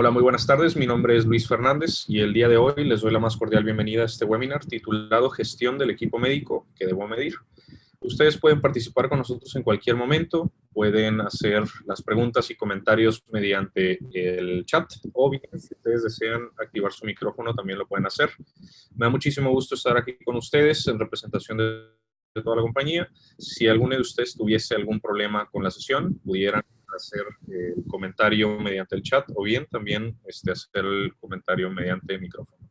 Hola, muy buenas tardes. Mi nombre es Luis Fernández y el día de hoy les doy la más cordial bienvenida a este webinar titulado Gestión del equipo médico que debo medir. Ustedes pueden participar con nosotros en cualquier momento, pueden hacer las preguntas y comentarios mediante el chat o bien, si ustedes desean activar su micrófono, también lo pueden hacer. Me da muchísimo gusto estar aquí con ustedes en representación de toda la compañía. Si alguno de ustedes tuviese algún problema con la sesión, pudieran hacer el comentario mediante el chat o bien también hacer el comentario mediante el micrófono.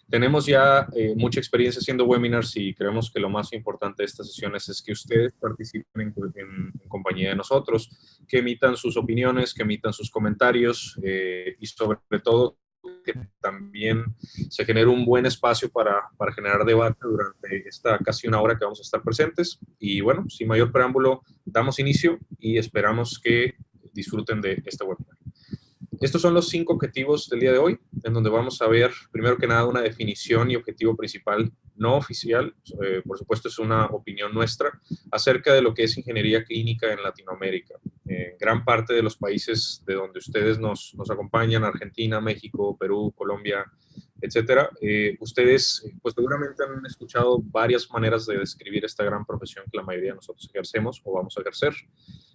Tenemos ya mucha experiencia haciendo webinars y creemos que lo más importante de estas sesiones es que ustedes participen en compañía de nosotros, que emitan sus opiniones, que emitan sus comentarios y sobre todo que también se genere un buen espacio para generar debate durante esta casi una hora que vamos a estar presentes. Y bueno, sin mayor preámbulo, damos inicio y esperamos que disfruten de este webinar. Estos son los 5 objetivos del día de hoy, en donde vamos a ver, primero que nada, una definición y objetivo principal no oficial, por supuesto es una opinión nuestra, acerca de lo que es ingeniería clínica en Latinoamérica. Gran parte de los países de donde ustedes nos acompañan, Argentina, México, Perú, Colombia, etcétera, ustedes pues seguramente han escuchado varias maneras de describir esta gran profesión que la mayoría de nosotros ejercemos o vamos a ejercer.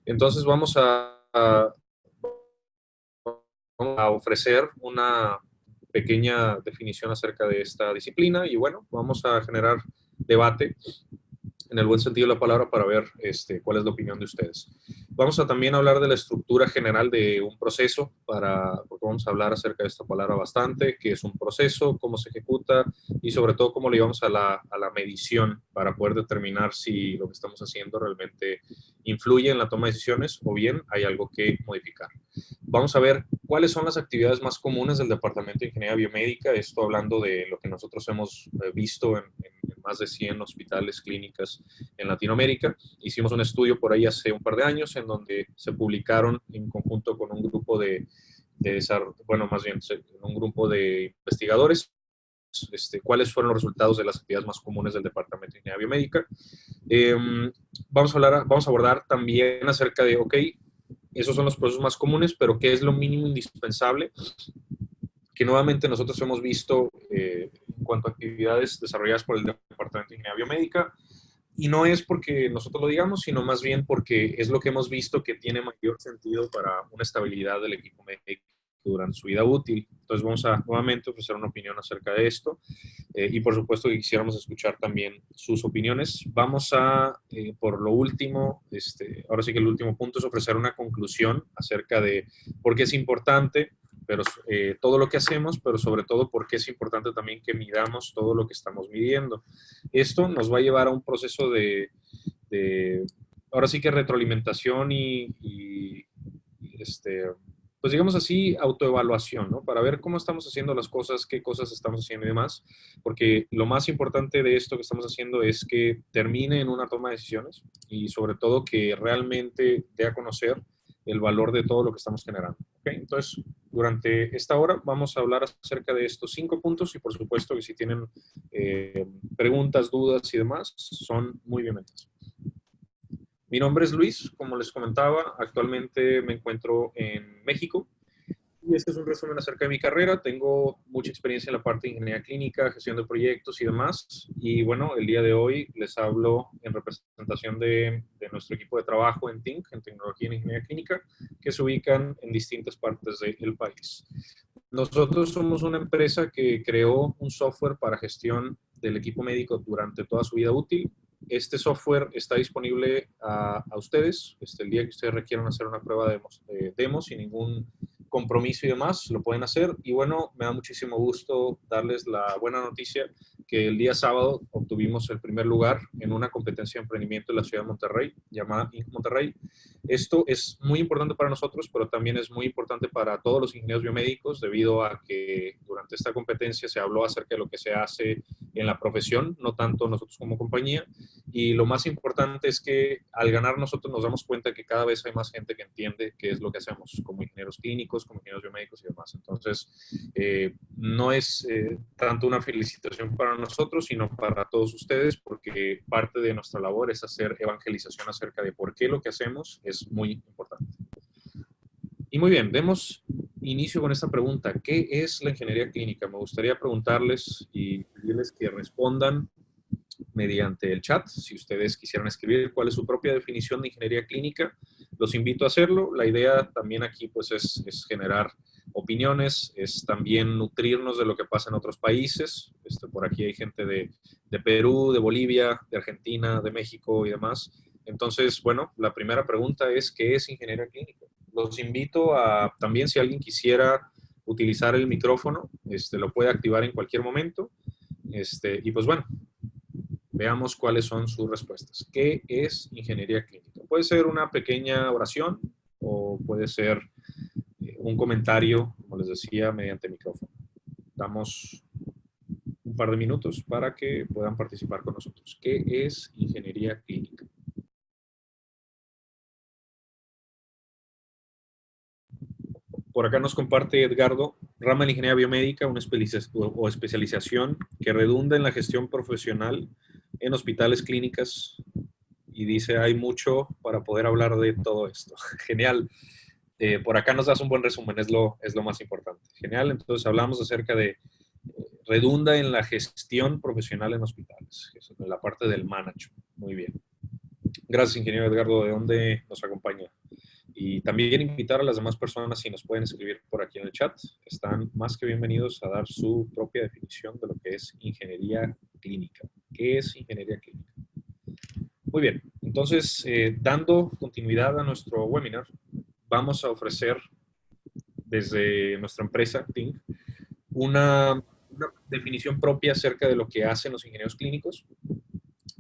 Entonces vamos a ofrecer una pequeña definición acerca de esta disciplina y bueno, vamos a generar debate en el buen sentido de la palabra para ver cuál es la opinión de ustedes. Vamos a también hablar de la estructura general de un proceso, porque vamos a hablar acerca de esta palabra bastante, qué es un proceso, cómo se ejecuta y sobre todo cómo le llevamos a la medición para poder determinar si lo que estamos haciendo realmente influye en la toma de decisiones o bien hay algo que modificar. Vamos a ver cuáles son las actividades más comunes del Departamento de Ingeniería Biomédica, esto hablando de lo que nosotros hemos visto en más de 100 hospitales, clínicas en Latinoamérica. Hicimos un estudio por ahí hace un par de años en donde se publicaron en conjunto con un grupo un grupo de investigadores, cuáles fueron los resultados de las actividades más comunes del Departamento de Ingeniería Biomédica. Vamos a abordar también acerca de, esos son los procesos más comunes, pero ¿qué es lo mínimo indispensable? Que nuevamente nosotros hemos visto en cuanto a actividades desarrolladas por el Departamento de Ingeniería Biomédica, y no es porque nosotros lo digamos, sino más bien porque es lo que hemos visto que tiene mayor sentido para una estabilidad del equipo médico durante su vida útil. Entonces vamos a nuevamente ofrecer una opinión acerca de esto y por supuesto que quisiéramos escuchar también sus opiniones. Vamos a, por lo último, ahora sí que el último punto es ofrecer una conclusión acerca de por qué es importante pero todo lo que hacemos, pero sobre todo porque es importante también que midamos todo lo que estamos midiendo. Esto nos va a llevar a un proceso de ahora sí que retroalimentación pues digamos así, autoevaluación, ¿no? Para ver cómo estamos haciendo las cosas, qué cosas estamos haciendo y demás, porque lo más importante de esto que estamos haciendo es que termine en una toma de decisiones y sobre todo que realmente dé a conocer el valor de todo lo que estamos generando. ¿Okay? Entonces, durante esta hora vamos a hablar acerca de estos 5 puntos y por supuesto que si tienen preguntas, dudas y demás, son muy bienvenidas. Mi nombre es Luis, como les comentaba, actualmente me encuentro en México y este es un resumen acerca de mi carrera. Tengo mucha experiencia en la parte de ingeniería clínica, gestión de proyectos y demás. Y bueno, el día de hoy les hablo en representación de nuestro equipo de trabajo en TINC, en Tecnología en Ingeniería Clínica, que se ubican en distintas partes del país. Nosotros somos una empresa que creó un software para gestión del equipo médico durante toda su vida útil. Este software está disponible a ustedes. El día que ustedes requieran hacer una prueba de demo sin ningún compromiso y demás, lo pueden hacer. Y bueno, me da muchísimo gusto darles la buena noticia que el día sábado obtuvimos el primer lugar en una competencia de emprendimiento de la ciudad de Monterrey, llamada Inc. Monterrey. Esto es muy importante para nosotros, pero también es muy importante para todos los ingenieros biomédicos, debido a que durante esta competencia se habló acerca de lo que se hace en la profesión, no tanto nosotros como compañía. Y lo más importante es que al ganar nosotros nos damos cuenta que cada vez hay más gente que entiende qué es lo que hacemos como ingenieros clínicos, como ingenieros biomédicos y demás. Entonces, no es tanto una felicitación para nosotros, sino para todos ustedes, porque parte de nuestra labor es hacer evangelización acerca de por qué lo que hacemos es muy importante. Y muy bien, demos inicio con esta pregunta. ¿Qué es la ingeniería clínica? Me gustaría preguntarles y pedirles que respondan mediante el chat. Si ustedes quisieran escribir cuál es su propia definición de ingeniería clínica, los invito a hacerlo. La idea también aquí pues es generar opiniones, es también nutrirnos de lo que pasa en otros países. Por aquí hay gente de Perú, de Bolivia, de Argentina, de México y demás. Entonces, bueno, la primera pregunta es, ¿qué es ingeniería clínica? Los invito a, también si alguien quisiera utilizar el micrófono, lo puede activar en cualquier momento. Y pues bueno, veamos cuáles son sus respuestas. ¿Qué es ingeniería clínica? Puede ser una pequeña oración o puede ser un comentario, como les decía, mediante micrófono. Damos un par de minutos para que puedan participar con nosotros. ¿Qué es ingeniería clínica? Por acá nos comparte Edgardo, rama de ingeniería biomédica, una especialización que redunda en la gestión profesional en hospitales, clínicas, y dice, hay mucho para poder hablar de todo esto. Genial. Por acá nos das un buen resumen, es lo más importante. Genial, entonces hablamos acerca de redunda en la gestión profesional en hospitales, eso es en la parte del management. Muy bien. Gracias, ingeniero Edgardo, ¿de dónde nos acompaña? Y también invitar a las demás personas, si nos pueden escribir por aquí en el chat, están más que bienvenidos a dar su propia definición de lo que es ingeniería clínica. ¿Qué es ingeniería clínica? Muy bien, entonces, dando continuidad a nuestro webinar, vamos a ofrecer desde nuestra empresa, Think, una definición propia acerca de lo que hacen los ingenieros clínicos.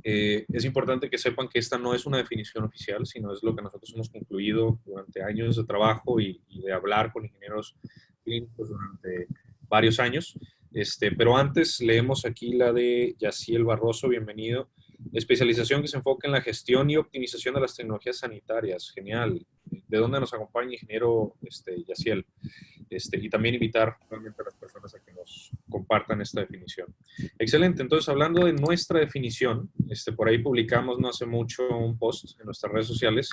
Es importante que sepan que esta no es una definición oficial, sino es lo que nosotros hemos concluido durante años de trabajo y de hablar con ingenieros clínicos durante varios años. Pero antes leemos aquí la de Yaciel Barroso, bienvenido. Especialización que se enfoca en la gestión y optimización de las tecnologías sanitarias. Genial. ¿De dónde nos acompaña, ingeniero Yaciel? Y también invitar realmente a las personas a que nos compartan esta definición. Excelente, entonces hablando de nuestra definición, por ahí publicamos no hace mucho un post en nuestras redes sociales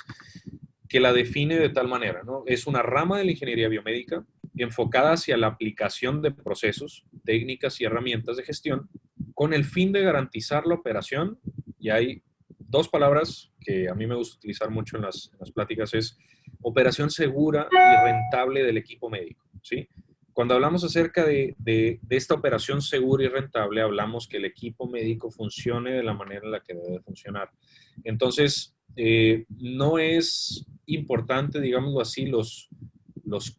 que la define de tal manera, ¿no? Es una rama de la ingeniería biomédica enfocada hacia la aplicación de procesos, técnicas y herramientas de gestión con el fin de garantizar la operación, y hay dos palabras que a mí me gusta utilizar mucho en las pláticas, es operación segura y rentable del equipo médico, ¿sí? Cuando hablamos acerca de esta operación segura y rentable, hablamos que el equipo médico funcione de la manera en la que debe funcionar. Entonces, no es importante, digámoslo así, los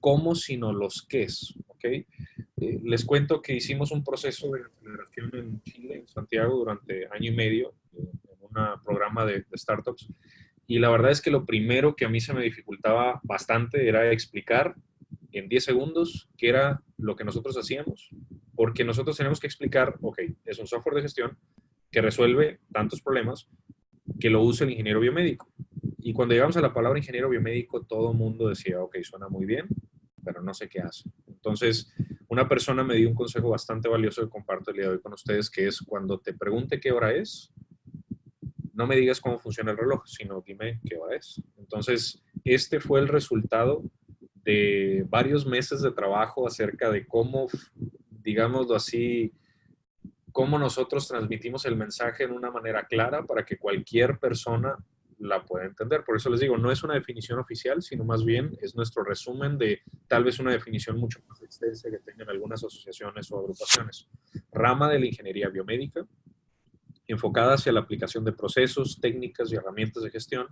cómo, sino los qués, ¿ok? Les cuento que hicimos un proceso de aceleración en Chile, en Santiago, durante año y medio, en un programa de startups. Y la verdad es que lo primero que a mí se me dificultaba bastante era explicar en 10 segundos qué era lo que nosotros hacíamos, porque nosotros tenemos que explicar, ok, es un software de gestión que resuelve tantos problemas que lo usa el ingeniero biomédico. Y cuando llegamos a la palabra ingeniero biomédico, todo el mundo decía, ok, suena muy bien, pero no sé qué hace. Entonces, una persona me dio un consejo bastante valioso que comparto el día de hoy con ustedes, que es cuando te pregunte qué hora es, no me digas cómo funciona el reloj, sino dime qué hora es. Entonces, este fue el resultado de varios meses de trabajo acerca de cómo, digámoslo así, cómo nosotros transmitimos el mensaje en una manera clara para que cualquier persona la pueda entender. Por eso les digo, no es una definición oficial, sino más bien es nuestro resumen de tal vez una definición mucho más extensa que tengan algunas asociaciones o agrupaciones. Rama de la ingeniería biomédica, enfocada hacia la aplicación de procesos, técnicas y herramientas de gestión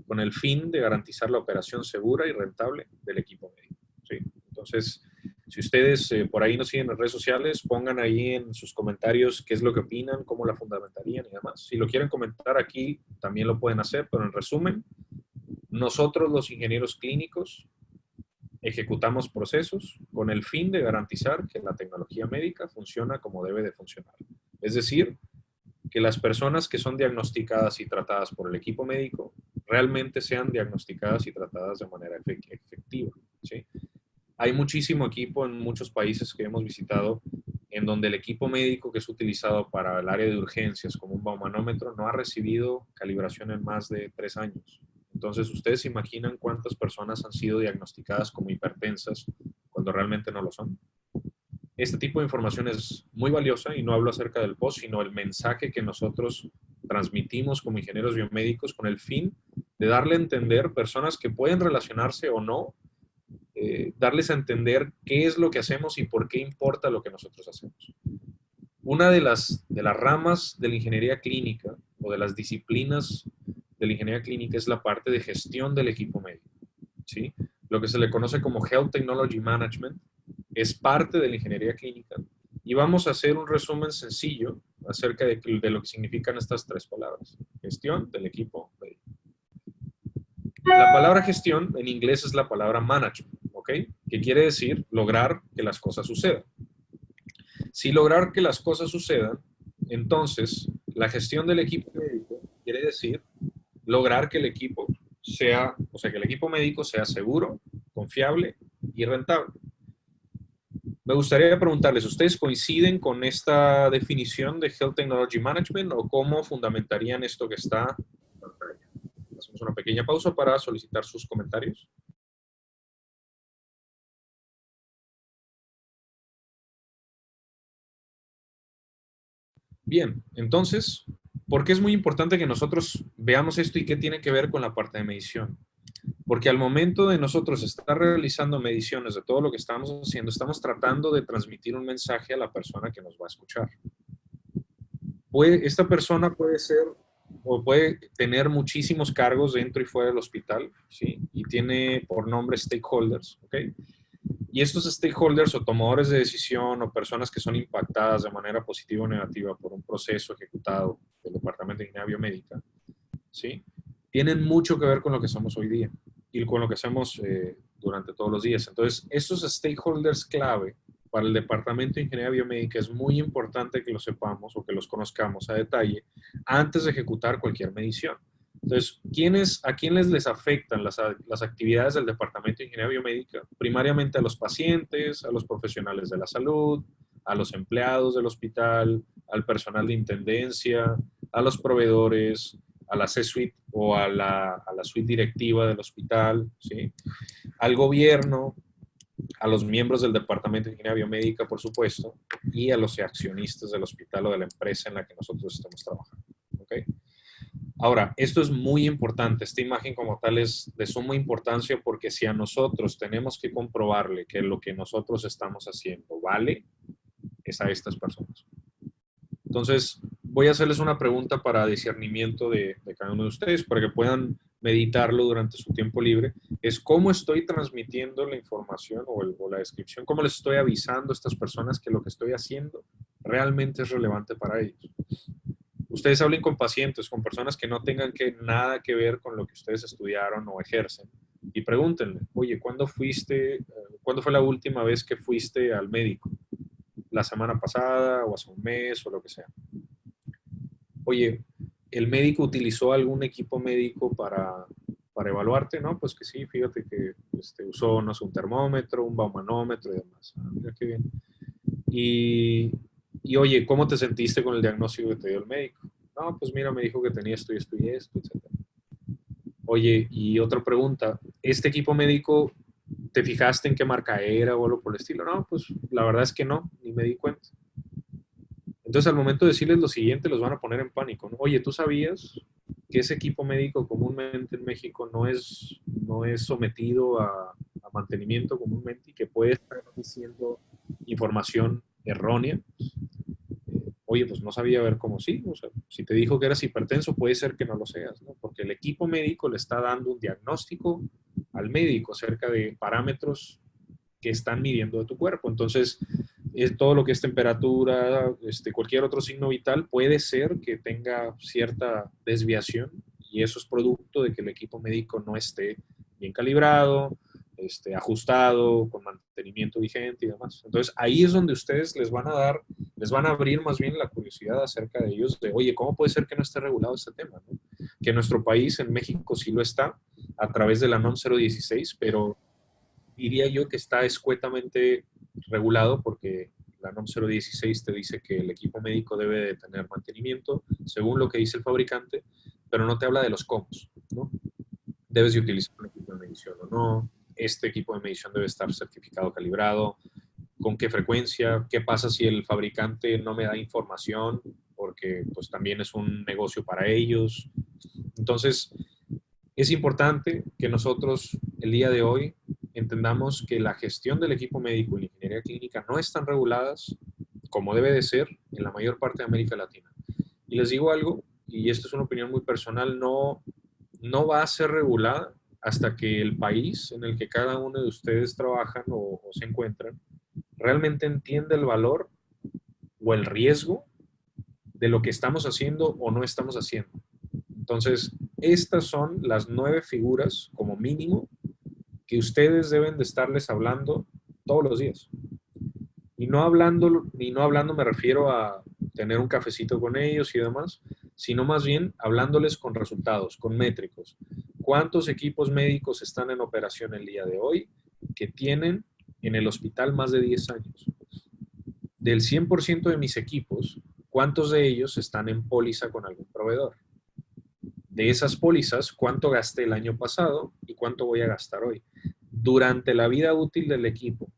con el fin de garantizar la operación segura y rentable del equipo médico. ¿Sí? Entonces, si ustedes por ahí nos siguen en redes sociales, pongan ahí en sus comentarios qué es lo que opinan, cómo la fundamentarían y demás. Si lo quieren comentar aquí, también lo pueden hacer, pero en resumen, nosotros los ingenieros clínicos ejecutamos procesos con el fin de garantizar que la tecnología médica funciona como debe de funcionar. Es decir, que las personas que son diagnosticadas y tratadas por el equipo médico realmente sean diagnosticadas y tratadas de manera efectiva, ¿sí? Hay muchísimo equipo en muchos países que hemos visitado en donde el equipo médico que es utilizado para el área de urgencias como un baumanómetro no ha recibido calibración en más de 3 años. Entonces, ustedes se imaginan cuántas personas han sido diagnosticadas como hipertensas cuando cuando realmente no lo son. Este tipo de información es muy valiosa y no hablo acerca del post, sino el mensaje que nosotros transmitimos como ingenieros biomédicos con el fin de darle a entender personas que pueden relacionarse o no, darles a entender qué es lo que hacemos y por qué importa lo que nosotros hacemos. Una de las ramas de la ingeniería clínica o de las disciplinas de la ingeniería clínica es la parte de gestión del equipo médico, ¿sí? Lo que se le conoce como Health Technology Management es parte de la ingeniería clínica y vamos a hacer un resumen sencillo acerca de lo que significan estas tres palabras. Gestión del equipo médico. La palabra gestión en inglés es la palabra management, ¿ok? Que quiere decir lograr que las cosas sucedan. Si lograr que las cosas sucedan, entonces la gestión del equipo médico quiere decir lograr que el equipo sea, o sea, que el equipo médico sea seguro, confiable y rentable. Me gustaría preguntarles, ¿ustedes coinciden con esta definición de Health Technology Management o cómo fundamentarían esto que está en pantalla? Hacemos una pequeña pausa para solicitar sus comentarios. Bien, entonces, ¿por qué es muy importante que nosotros veamos esto y qué tiene que ver con la parte de medición? Porque al momento de nosotros estar realizando mediciones de todo lo que estamos haciendo, estamos tratando de transmitir un mensaje a la persona que nos va a escuchar. Esta persona puede ser o puede tener muchísimos cargos dentro y fuera del hospital, ¿sí? Y tiene por nombre stakeholders, ¿ok? Y estos stakeholders o tomadores de decisión o personas que son impactadas de manera positiva o negativa por un proceso ejecutado del Departamento de Ingeniería Biomédica, ¿sí? Tienen mucho que ver con lo que somos hoy día y con lo que hacemos durante todos los días. Entonces, estos stakeholders clave para el Departamento de Ingeniería Biomédica es muy importante que los sepamos o que los conozcamos a detalle antes de ejecutar cualquier medición. Entonces, ¿a quiénes les afectan las actividades del Departamento de Ingeniería Biomédica? Primariamente a los pacientes, a los profesionales de la salud, a los empleados del hospital, al personal de intendencia, a los proveedores, a la C-suite o a la suite directiva del hospital, ¿sí? Al gobierno, a los miembros del Departamento de Ingeniería Biomédica, por supuesto, y a los accionistas del hospital o de la empresa en la que nosotros estamos trabajando. ¿Okay? Ahora, esto es muy importante, esta imagen como tal es de suma importancia porque si a nosotros tenemos que comprobarle que lo que nosotros estamos haciendo vale, es a estas personas. Entonces, voy a hacerles una pregunta para discernimiento de cada uno de ustedes, para que puedan meditarlo durante su tiempo libre. Es cómo estoy transmitiendo la información o la descripción, cómo les estoy avisando a estas personas que lo que estoy haciendo realmente es relevante para ellos. Ustedes hablen con pacientes, con personas que no tengan nada que ver con lo que ustedes estudiaron o ejercen y pregúntenle, oye, ¿cuándo fue la última vez que fuiste al médico? ¿La semana pasada o hace un mes o lo que sea? Oye, ¿el médico utilizó algún equipo médico para evaluarte? No, pues que sí, fíjate que usó, no sé, un termómetro, un baumanómetro y demás. Ah, mira qué bien. Y oye, ¿cómo te sentiste con el diagnóstico que te dio el médico? No, pues mira, me dijo que tenía esto y esto y esto, etc. Oye, y otra pregunta, ¿este equipo médico te fijaste en qué marca era o algo por el estilo? No, pues la verdad es que no, ni me di cuenta. Entonces, al momento de decirles lo siguiente, los van a poner en pánico, ¿no? Oye, ¿tú sabías que ese equipo médico comúnmente en México no es sometido a mantenimiento comúnmente y que puede estar diciendo información errónea? Oye, pues no sabía ver cómo sí. O sea, si te dijo que eras hipertenso, puede ser que no lo seas, ¿no? Porque el equipo médico le está dando un diagnóstico al médico acerca de parámetros que están midiendo de tu cuerpo. Entonces, todo lo que es temperatura, cualquier otro signo vital, puede ser que tenga cierta desviación y eso es producto de que el equipo médico no esté bien calibrado, ajustado, con mantenimiento vigente y demás. Entonces, ahí es donde ustedes les van a abrir más bien la curiosidad acerca de ellos, de, oye, ¿cómo puede ser que no esté regulado este tema? ¿No? Que en nuestro país, en México, sí lo está, a través de la NOM 016, pero diría yo que está escuetamente regulado porque la NOM 016 te dice que el equipo médico debe de tener mantenimiento según lo que dice el fabricante, pero no te habla de los cómo, ¿no? Debes de utilizar un equipo de medición o no, este equipo de medición debe estar certificado, calibrado, con qué frecuencia, qué pasa si el fabricante no me da información, porque pues también es un negocio para ellos. Entonces, es importante que nosotros el día de hoy entendamos que la gestión del equipo médico y la ingeniería clínica no están reguladas como debe de ser en la mayor parte de América Latina. Y les digo algo, y esto es una opinión muy personal, no va a ser regulada hasta que el país en el que cada uno de ustedes trabajan o se encuentran realmente entienda el valor o el riesgo de lo que estamos haciendo o no estamos haciendo. Entonces, estas son las 9 figuras, como mínimo, que ustedes deben de estarles hablando todos los días. Y no hablando me refiero a tener un cafecito con ellos y demás, sino más bien hablándoles con resultados, con métricos. ¿Cuántos equipos médicos están en operación el día de hoy que tienen en el hospital más de 10 años? Del 100% de mis equipos, ¿cuántos de ellos están en póliza con algún proveedor? De esas pólizas, ¿cuánto gasté el año pasado y cuánto voy a gastar hoy? Durante la vida útil del equipo,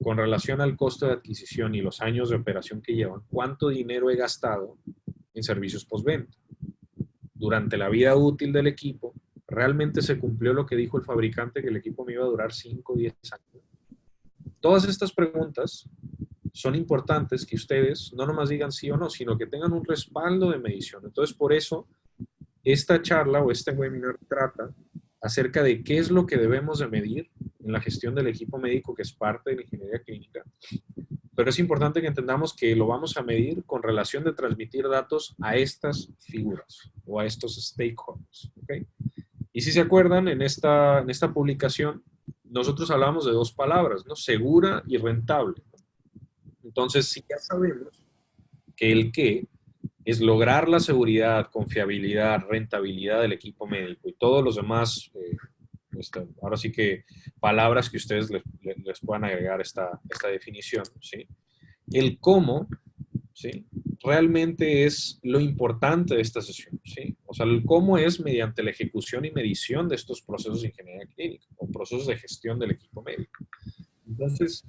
con relación al costo de adquisición y los años de operación que llevan, ¿cuánto dinero he gastado en servicios postventa? Durante la vida útil del equipo, ¿realmente se cumplió lo que dijo el fabricante, que el equipo me iba a durar 5 o 10 años? Todas estas preguntas son importantes que ustedes no nomás digan sí o no, sino que tengan un respaldo de medición. Entonces, por eso, esta charla o este webinar trata acerca de qué es lo que debemos de medir en la gestión del equipo médico, que es parte de la ingeniería clínica. Pero es importante que entendamos que lo vamos a medir con relación de transmitir datos a estas figuras o a estos stakeholders. ¿Okay? Y si se acuerdan, en esta publicación, nosotros hablamos de 2 palabras, ¿no? Segura y rentable. Entonces, si ya sabemos que el qué es lograr la seguridad, confiabilidad, rentabilidad del equipo médico y todos los demás, ahora sí que palabras que ustedes les puedan agregar esta definición, ¿sí? El cómo, ¿sí? Realmente es lo importante de esta sesión, ¿sí? O sea, el cómo es mediante la ejecución y medición de estos procesos de ingeniería clínica o procesos de gestión del equipo médico. Entonces,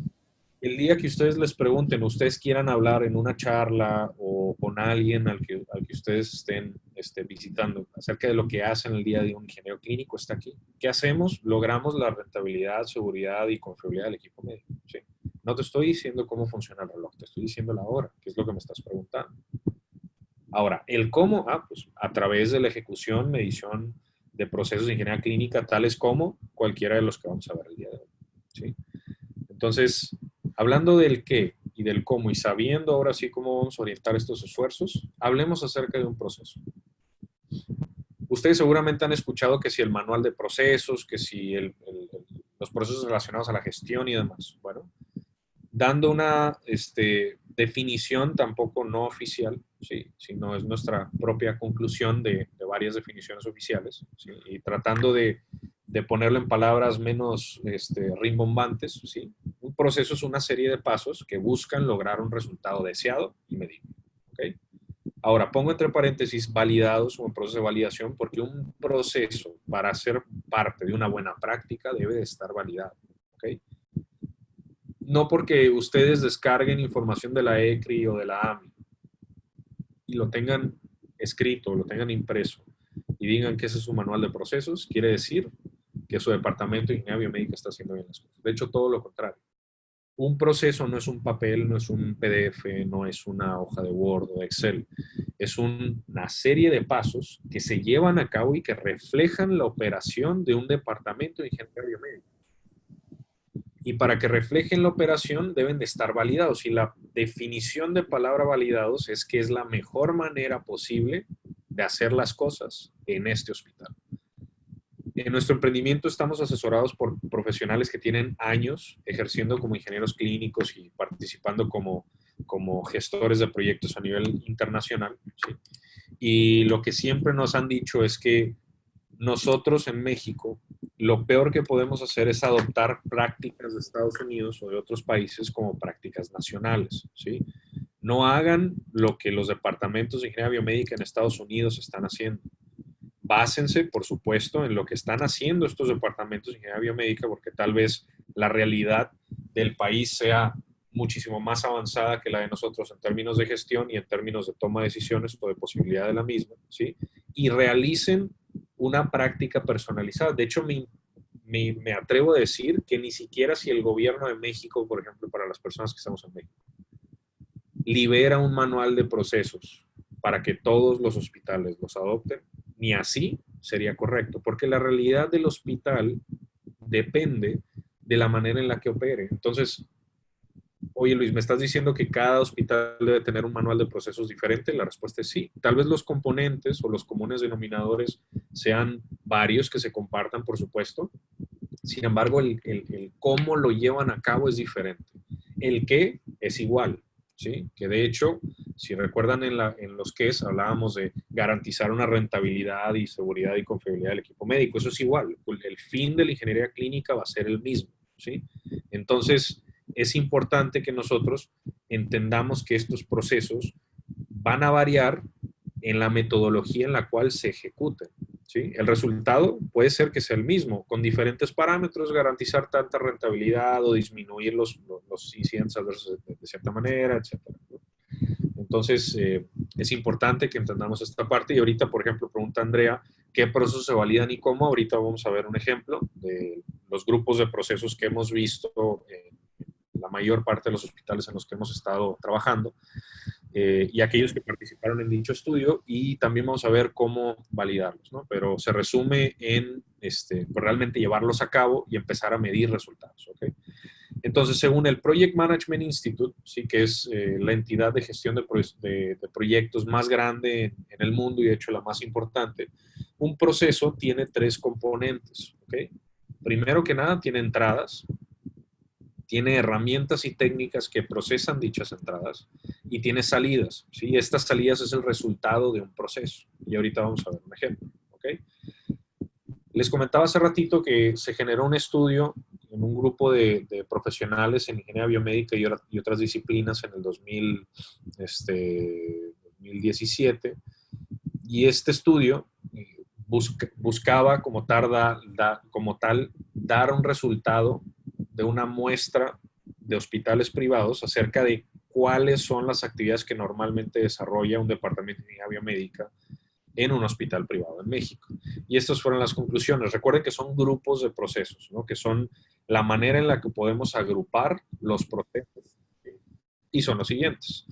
el día que ustedes les pregunten, ustedes quieran hablar en una charla o con alguien al que ustedes estén visitando acerca de lo que hacen el día de un ingeniero clínico, está aquí. ¿Qué hacemos? Logramos la rentabilidad, seguridad y confiabilidad del equipo médico. ¿Sí? No te estoy diciendo cómo funciona el reloj, te estoy diciendo la hora, que es lo que me estás preguntando. Ahora, el cómo, pues a través de la ejecución, medición de procesos de ingeniería clínica, tales como cualquiera de los que vamos a ver el día de hoy. ¿Sí? Entonces, hablando del qué y del cómo y sabiendo ahora sí cómo vamos a orientar estos esfuerzos, hablemos acerca de un proceso. Ustedes seguramente han escuchado que si el manual de procesos, que si los procesos relacionados a la gestión y demás. Bueno, dando una definición tampoco no oficial, ¿sí? Sino es nuestra propia conclusión de varias definiciones oficiales, ¿sí? Y tratando de ponerlo en palabras menos rimbombantes, ¿sí? Un proceso es una serie de pasos que buscan lograr un resultado deseado y medible. ¿Okay? Ahora, pongo entre paréntesis validados o un proceso de validación porque un proceso para ser parte de una buena práctica debe de estar validado. ¿Okay? No porque ustedes descarguen información de la ECRI o de la AMI y lo tengan escrito, lo tengan impreso y digan que ese es su manual de procesos, quiere decir que su departamento de ingeniería biomédica está haciendo bien las cosas. De hecho, todo lo contrario. Un proceso no es un papel, no es un PDF, no es una hoja de Word o Excel. Es una serie de pasos que se llevan a cabo y que reflejan la operación de un departamento de ingeniería biomédica. Y para que reflejen la operación deben de estar validados. Y la definición de palabra validados es que es la mejor manera posible de hacer las cosas en este hospital. En nuestro emprendimiento estamos asesorados por profesionales que tienen años ejerciendo como ingenieros clínicos y participando como gestores de proyectos a nivel internacional. ¿Sí? Y lo que siempre nos han dicho es que nosotros en México, lo peor que podemos hacer es adoptar prácticas de Estados Unidos o de otros países como prácticas nacionales. ¿Sí? No hagan lo que los departamentos de ingeniería biomédica en Estados Unidos están haciendo. básense, por supuesto, en lo que están haciendo estos departamentos de ingeniería biomédica, porque tal vez la realidad del país sea muchísimo más avanzada que la de nosotros en términos de gestión y en términos de toma de decisiones o de posibilidad de la misma, ¿sí? Y realicen una práctica personalizada. De hecho, me atrevo a decir que ni siquiera si el gobierno de México, por ejemplo, para las personas que estamos en México, libera un manual de procesos para que todos los hospitales los adopten, ni así sería correcto, porque la realidad del hospital depende de la manera en la que opere. Entonces, oye Luis, ¿me estás diciendo que cada hospital debe tener un manual de procesos diferente? La respuesta es sí. Tal vez los componentes o los comunes denominadores sean varios que se compartan, por supuesto. Sin embargo, el cómo lo llevan a cabo es diferente. El qué es igual, ¿sí? Que de hecho, si recuerdan en los qués hablábamos de garantizar una rentabilidad y seguridad y confiabilidad del equipo médico. Eso es igual. El fin de la ingeniería clínica va a ser el mismo, ¿sí? Entonces, es importante que nosotros entendamos que estos procesos van a variar en la metodología en la cual se ejecuten, ¿sí? El resultado puede ser que sea el mismo, con diferentes parámetros, garantizar tanta rentabilidad o disminuir los incidentes adversos de cierta manera, etcétera. Entonces, es importante que entendamos esta parte. Y ahorita, por ejemplo, pregunta Andrea, ¿qué procesos se validan y cómo? Ahorita vamos a ver un ejemplo de los grupos de procesos que hemos visto en la mayor parte de los hospitales en los que hemos estado trabajando. Y aquellos que participaron en dicho estudio, y también vamos a ver cómo validarlos, ¿no? Pero se resume en pues realmente llevarlos a cabo y empezar a medir resultados, ¿ok? Entonces, según el Project Management Institute, sí, que es la entidad de gestión de proyectos más grande en el mundo y de hecho la más importante, un proceso tiene tres componentes, ¿ok? Primero que nada, tiene entradas, tiene herramientas y técnicas que procesan dichas entradas y tiene salidas, ¿sí? Estas salidas es el resultado de un proceso. Y ahorita vamos a ver un ejemplo, ¿ok? Les comentaba hace ratito que se generó un estudio en un grupo de profesionales en ingeniería biomédica y otras disciplinas en el 2017. Y este estudio buscaba como tal dar un resultado de una muestra de hospitales privados acerca de cuáles son las actividades que normalmente desarrolla un departamento de ingeniería biomédica en un hospital privado en México. Y estas fueron las conclusiones. Recuerden que son grupos de procesos, ¿no? Que son la manera en la que podemos agrupar los procesos. Y son los siguientes.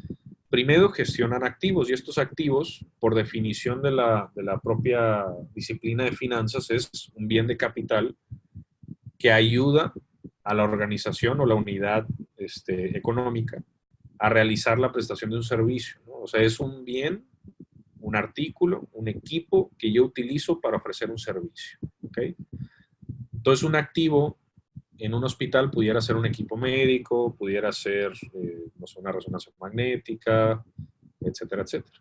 Primero, gestionan activos, y estos activos, por definición de la propia disciplina de finanzas, es un bien de capital que ayuda a la organización o la unidad económica a realizar la prestación de un servicio, ¿no? O sea, es un bien, un artículo, un equipo que yo utilizo para ofrecer un servicio, ¿ok? Entonces, un activo en un hospital pudiera ser un equipo médico, pudiera ser no sé, una resonancia magnética, etcétera, etcétera.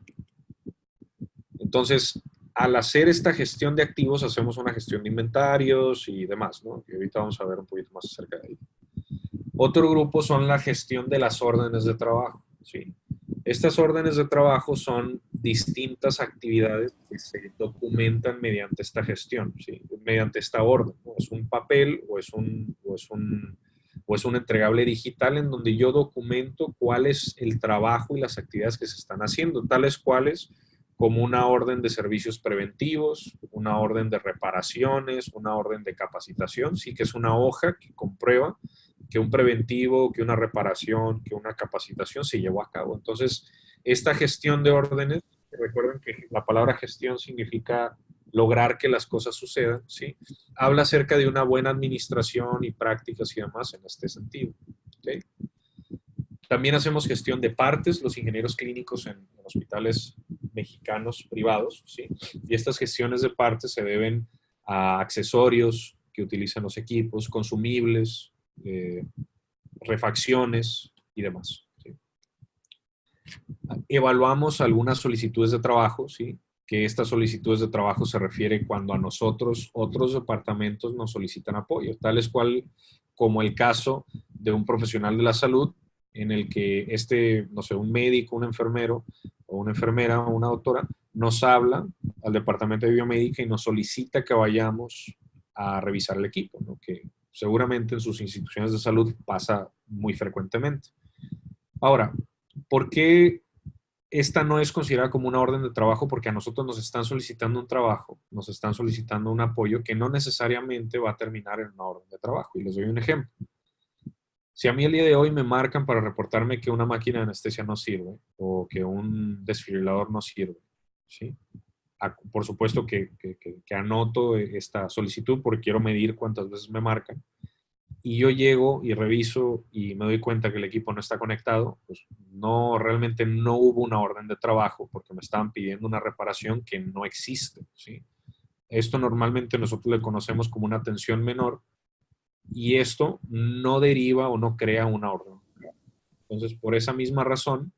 Entonces, al hacer esta gestión de activos, hacemos una gestión de inventarios y demás, ¿no? Y ahorita vamos a ver un poquito más acerca de ello. Otro grupo son la gestión de las órdenes de trabajo, ¿sí? Estas órdenes de trabajo son distintas actividades que se documentan mediante esta gestión, ¿sí? Mediante esta orden, ¿no? Es un papel o es un entregable digital en donde yo documento cuál es el trabajo y las actividades que se están haciendo, tales cuales como una orden de servicios preventivos, una orden de reparaciones, una orden de capacitación, sí que es una hoja que comprueba que un preventivo, que una reparación, que una capacitación se llevó a cabo. Entonces, esta gestión de órdenes, recuerden que la palabra gestión significa lograr que las cosas sucedan, ¿sí? Habla acerca de una buena administración y prácticas y demás en este sentido, ¿okay? También hacemos gestión de partes, los ingenieros clínicos en hospitales mexicanos privados, ¿sí? Y estas gestiones de partes se deben a accesorios que utilizan los equipos, consumibles, refacciones y demás, ¿sí? Evaluamos algunas solicitudes de trabajo, ¿sí? Que estas solicitudes de trabajo se refieren cuando a nosotros, otros departamentos nos solicitan apoyo, tales cual como el caso de un profesional de la salud en el que no sé, un médico, un enfermero o una enfermera o una doctora nos habla al departamento de biomédica y nos solicita que vayamos a revisar el equipo, ¿no? Que seguramente en sus instituciones de salud pasa muy frecuentemente. Ahora, ¿por qué esta no es considerada como una orden de trabajo? Porque a nosotros nos están solicitando un trabajo, nos están solicitando un apoyo que no necesariamente va a terminar en una orden de trabajo. Y les doy un ejemplo. Si a mí el día de hoy me marcan para reportarme que una máquina de anestesia no sirve o que un desfibrilador no sirve, ¿sí? Por supuesto que anoto esta solicitud porque quiero medir cuántas veces me marcan, y yo llego y reviso y me doy cuenta que el equipo no está conectado, pues no, realmente no hubo una orden de trabajo porque me estaban pidiendo una reparación que no existe, ¿sí? Esto normalmente nosotros le conocemos como una atención menor y esto no deriva o no crea una orden. Entonces, por esa misma razón,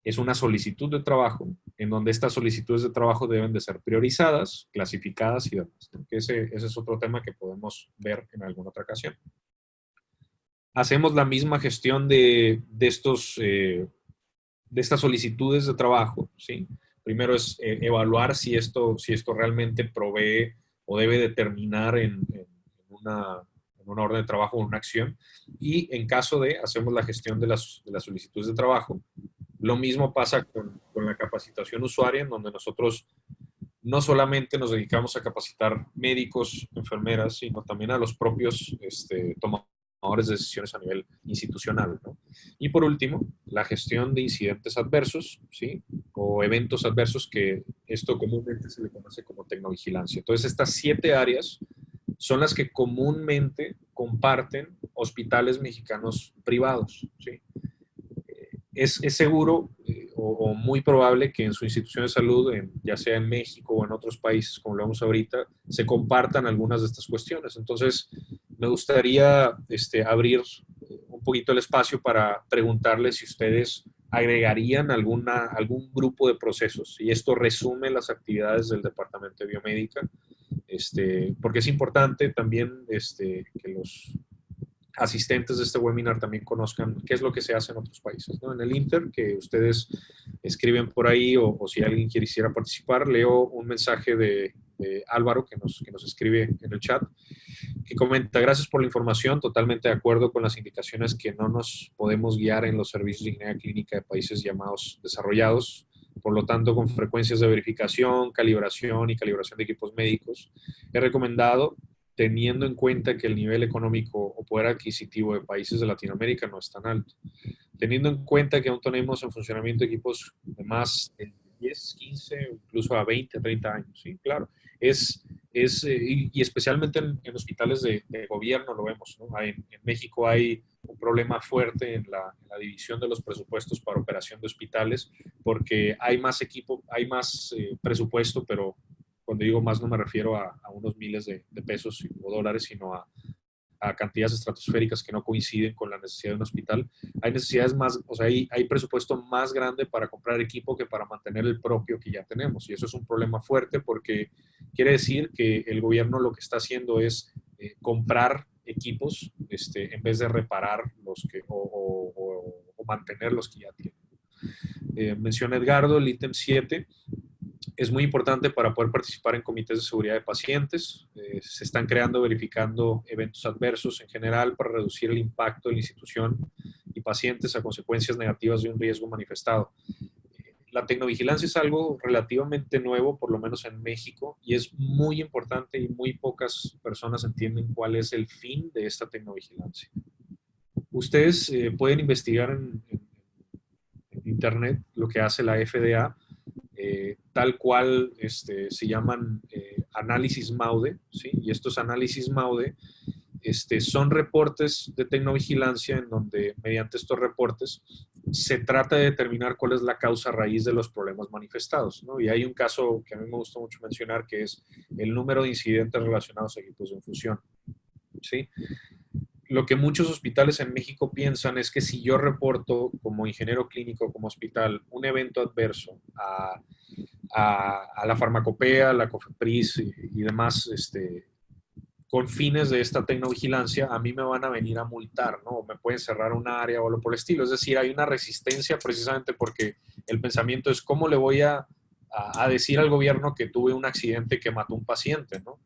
es una solicitud de trabajo en donde estas solicitudes de trabajo deben de ser priorizadas, clasificadas y demás, ¿no? Ese es otro tema que podemos ver en alguna otra ocasión. Hacemos la misma gestión de estas solicitudes de trabajo, ¿sí? Primero es evaluar si esto realmente provee o debe determinar en una orden de trabajo o en una acción. Y en caso de, hacemos la gestión de las solicitudes de trabajo. Lo mismo pasa con la capacitación usuaria, en donde nosotros no solamente nos dedicamos a capacitar médicos, enfermeras, sino también a los propios tomadores de decisiones a nivel institucional, ¿no? Y por último, la gestión de incidentes adversos, ¿sí? O eventos adversos, que esto comúnmente se le conoce como tecnovigilancia. Entonces, estas 7 áreas son las que comúnmente comparten hospitales mexicanos privados, ¿sí? Es seguro o muy probable que en su institución de salud, ya sea en México o en otros países, como lo vemos ahorita, se compartan algunas de estas cuestiones. Entonces, me gustaría abrir un poquito el espacio para preguntarles si ustedes agregarían algún grupo de procesos. Y esto resume las actividades del Departamento de Biomédica, porque es importante también que los asistentes de este webinar también conozcan qué es lo que se hace en otros países, ¿no? En el Inter, que ustedes escriben por ahí, o si alguien quisiera participar, leo un mensaje de Álvaro que nos escribe en el chat, que comenta: gracias por la información, totalmente de acuerdo con las indicaciones que no nos podemos guiar en los servicios de ingeniería clínica de países llamados desarrollados. Por lo tanto, con frecuencias de verificación, calibración y calibración de equipos médicos, he recomendado, teniendo en cuenta que el nivel económico o poder adquisitivo de países de Latinoamérica no es tan alto. Teniendo en cuenta que aún tenemos en funcionamiento equipos de más de 10, 15, incluso a 20, 30 años, ¿sí? Claro. Y especialmente en hospitales de gobierno lo vemos, ¿no? En México hay un problema fuerte en la división de los presupuestos para operación de hospitales, porque hay más equipo, hay más presupuesto, pero cuando digo más no me refiero a unos miles de pesos o dólares, sino a cantidades estratosféricas que no coinciden con la necesidad de un hospital. Hay necesidades más, o sea, hay presupuesto más grande para comprar equipo que para mantener el propio que ya tenemos. Y eso es un problema fuerte, porque quiere decir que el gobierno lo que está haciendo es comprar equipos en vez de reparar los que, o mantener los que ya tienen. Menciona Edgardo el ítem 7. Es muy importante para poder participar en comités de seguridad de pacientes. Se están creando, verificando eventos adversos en general para reducir el impacto de la institución y pacientes a consecuencias negativas de un riesgo manifestado. La tecnovigilancia es algo relativamente nuevo, por lo menos en México, y es muy importante, y muy pocas personas entienden cuál es el fin de esta tecnovigilancia. Ustedes pueden investigar en Internet lo que hace la FDA. Tal cual se llaman análisis MAUDE, ¿sí? Y estos análisis MAUDE son reportes de tecnovigilancia en donde, mediante estos reportes, se trata de determinar cuál es la causa raíz de los problemas manifestados, ¿no? Y hay un caso que a mí me gusta mucho mencionar, que es el número de incidentes relacionados a equipos de infusión, ¿sí? Lo que muchos hospitales en México piensan es que si yo reporto como ingeniero clínico, como hospital, un evento adverso a la farmacopea, a la COFEPRIS y demás, con fines de esta tecnovigilancia, a mí me van a venir a multar, ¿no? O me pueden cerrar un área o lo por el estilo. Es decir, hay una resistencia precisamente porque el pensamiento es cómo le voy a a decir al gobierno que tuve un accidente que mató a un paciente, ¿no?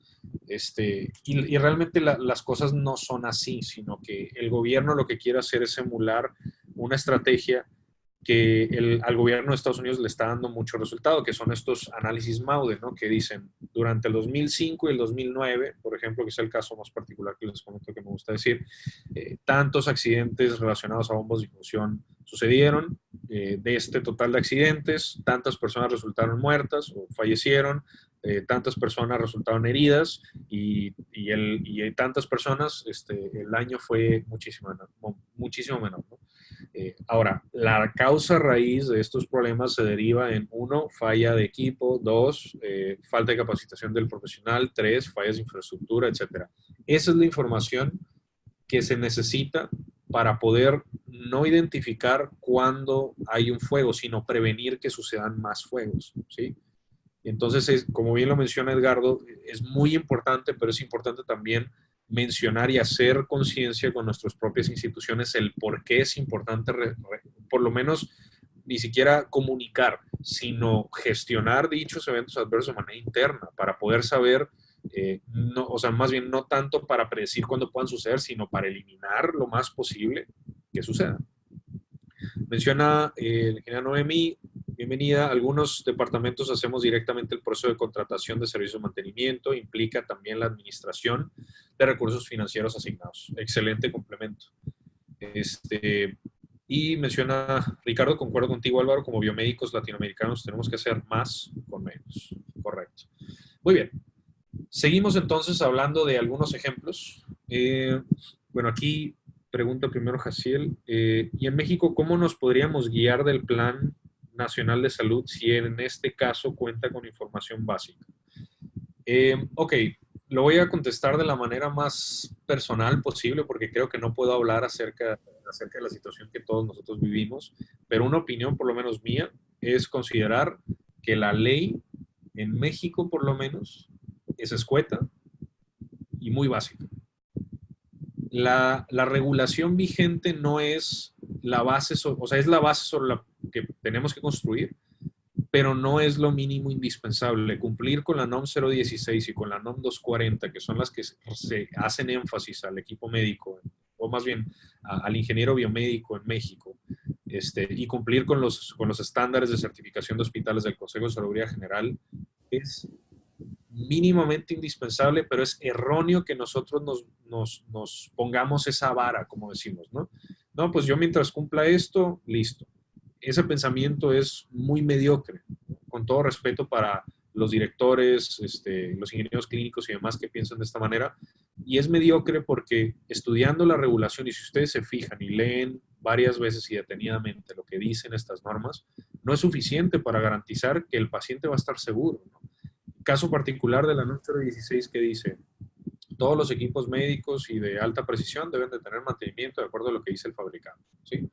Y realmente las cosas no son así, sino que el gobierno lo que quiere hacer es emular una estrategia que al gobierno de Estados Unidos le está dando mucho resultado, que son estos análisis Maude, ¿no? Que dicen, durante el 2005 y el 2009, por ejemplo, que es el caso más particular que les comento que me gusta decir, tantos accidentes relacionados a bombos de infusión sucedieron. De este total de accidentes, tantas personas resultaron muertas o fallecieron, tantas personas resultaron heridas y tantas personas, el daño fue muchísimo menor, ¿no? Ahora, la causa raíz de estos problemas se deriva en, uno, falla de equipo, dos, falta de capacitación del profesional, tres, fallas de infraestructura, etcétera. Esa es la información que se necesita para poder no identificar cuándo hay un fuego, sino prevenir que sucedan más fuegos, ¿sí? Entonces, como bien lo menciona Edgardo, es muy importante, pero es importante también mencionar y hacer conciencia con nuestras propias instituciones el por qué es importante, por lo menos, ni siquiera comunicar, sino gestionar dichos eventos adversos de manera interna para poder saber, no, o sea, más bien no tanto para predecir cuándo puedan suceder, sino para eliminar lo más posible que suceda. Menciona el ingeniero Noemí, bienvenida. Algunos departamentos hacemos directamente el proceso de contratación de servicios de mantenimiento, implica también la administración de recursos financieros asignados. Excelente complemento. Y menciona Ricardo, concuerdo contigo Álvaro, como biomédicos latinoamericanos tenemos que hacer más con menos. Correcto. Muy bien. Seguimos entonces hablando de algunos ejemplos. Bueno, aquí pregunta primero Jaciel. ¿Y en México cómo nos podríamos guiar del Plan Nacional de Salud si en este caso cuenta con información básica? Ok, lo voy a contestar de la manera más personal posible porque creo que no puedo hablar acerca de la situación que todos nosotros vivimos, pero una opinión por lo menos mía es considerar que la ley en México por lo menos es escueta y muy básica. La regulación vigente no es la base, o sea, es la base sobre la que tenemos que construir, pero no es lo mínimo indispensable. Cumplir con la NOM 016 y con la NOM 240, que son las que se hacen énfasis al equipo médico, o más bien al ingeniero biomédico en México, y cumplir con los estándares de certificación de hospitales del Consejo de Salubridad General, es mínimamente indispensable, pero es erróneo que nosotros nos pongamos esa vara, como decimos, ¿no? No, pues yo mientras cumpla esto, listo. Ese pensamiento es muy mediocre, ¿no? Con todo respeto para los directores, los ingenieros clínicos y demás que piensan de esta manera, y es mediocre porque estudiando la regulación, y si ustedes se fijan y leen varias veces y detenidamente lo que dicen estas normas, no es suficiente para garantizar que el paciente va a estar seguro, ¿no? Caso particular de la NOM 016 que dice, todos los equipos médicos y de alta precisión deben de tener mantenimiento de acuerdo a lo que dice el fabricante, ¿sí?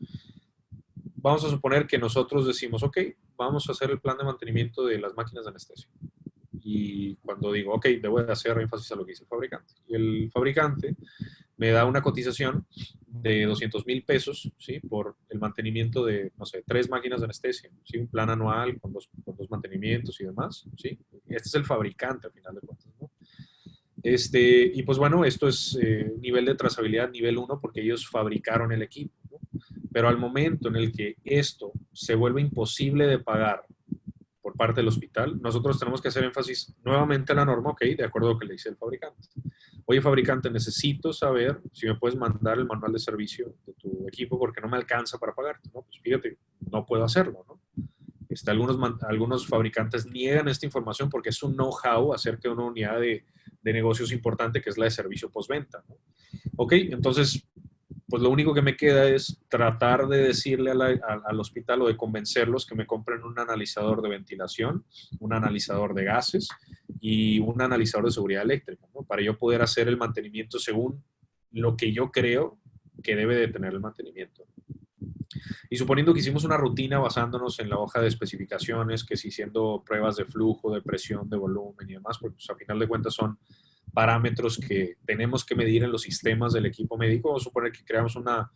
Vamos a suponer que nosotros decimos, ok, vamos a hacer el plan de mantenimiento de las máquinas de anestesia. Y cuando digo, ok, debo de hacer énfasis a lo que dice el fabricante. Y el fabricante me da una cotización de 200,000 pesos, ¿sí? Por el mantenimiento de, no sé, 3 máquinas de anestesia, ¿sí? Un plan anual con dos mantenimientos y demás, ¿sí? Este es el fabricante, al final de cuentas, ¿no? Y pues bueno, esto es nivel de trazabilidad nivel 1 porque ellos fabricaron el equipo, ¿no? Pero al momento en el que esto se vuelve imposible de pagar por parte del hospital, nosotros tenemos que hacer énfasis nuevamente a la norma, ok, de acuerdo a lo que le dice el fabricante. Oye, fabricante, necesito saber si me puedes mandar el manual de servicio de tu equipo porque no me alcanza para pagarte, ¿no? Pues fíjate, no puedo hacerlo, ¿no? Algunos fabricantes niegan esta información porque es un know-how acerca de una unidad de negocios importante que es la de servicio postventa, ¿no? Ok, entonces, pues lo único que me queda es tratar de decirle al hospital o de convencerlos que me compren un analizador de ventilación, un analizador de gases y un analizador de seguridad eléctrica, ¿no? Para yo poder hacer el mantenimiento según lo que yo creo que debe de tener el mantenimiento. Y suponiendo que hicimos una rutina basándonos en la hoja de especificaciones, que si siendo pruebas de flujo, de presión, de volumen y demás, porque pues, a final de cuentas son parámetros que tenemos que medir en los sistemas del equipo médico. Vamos a suponer que creamos una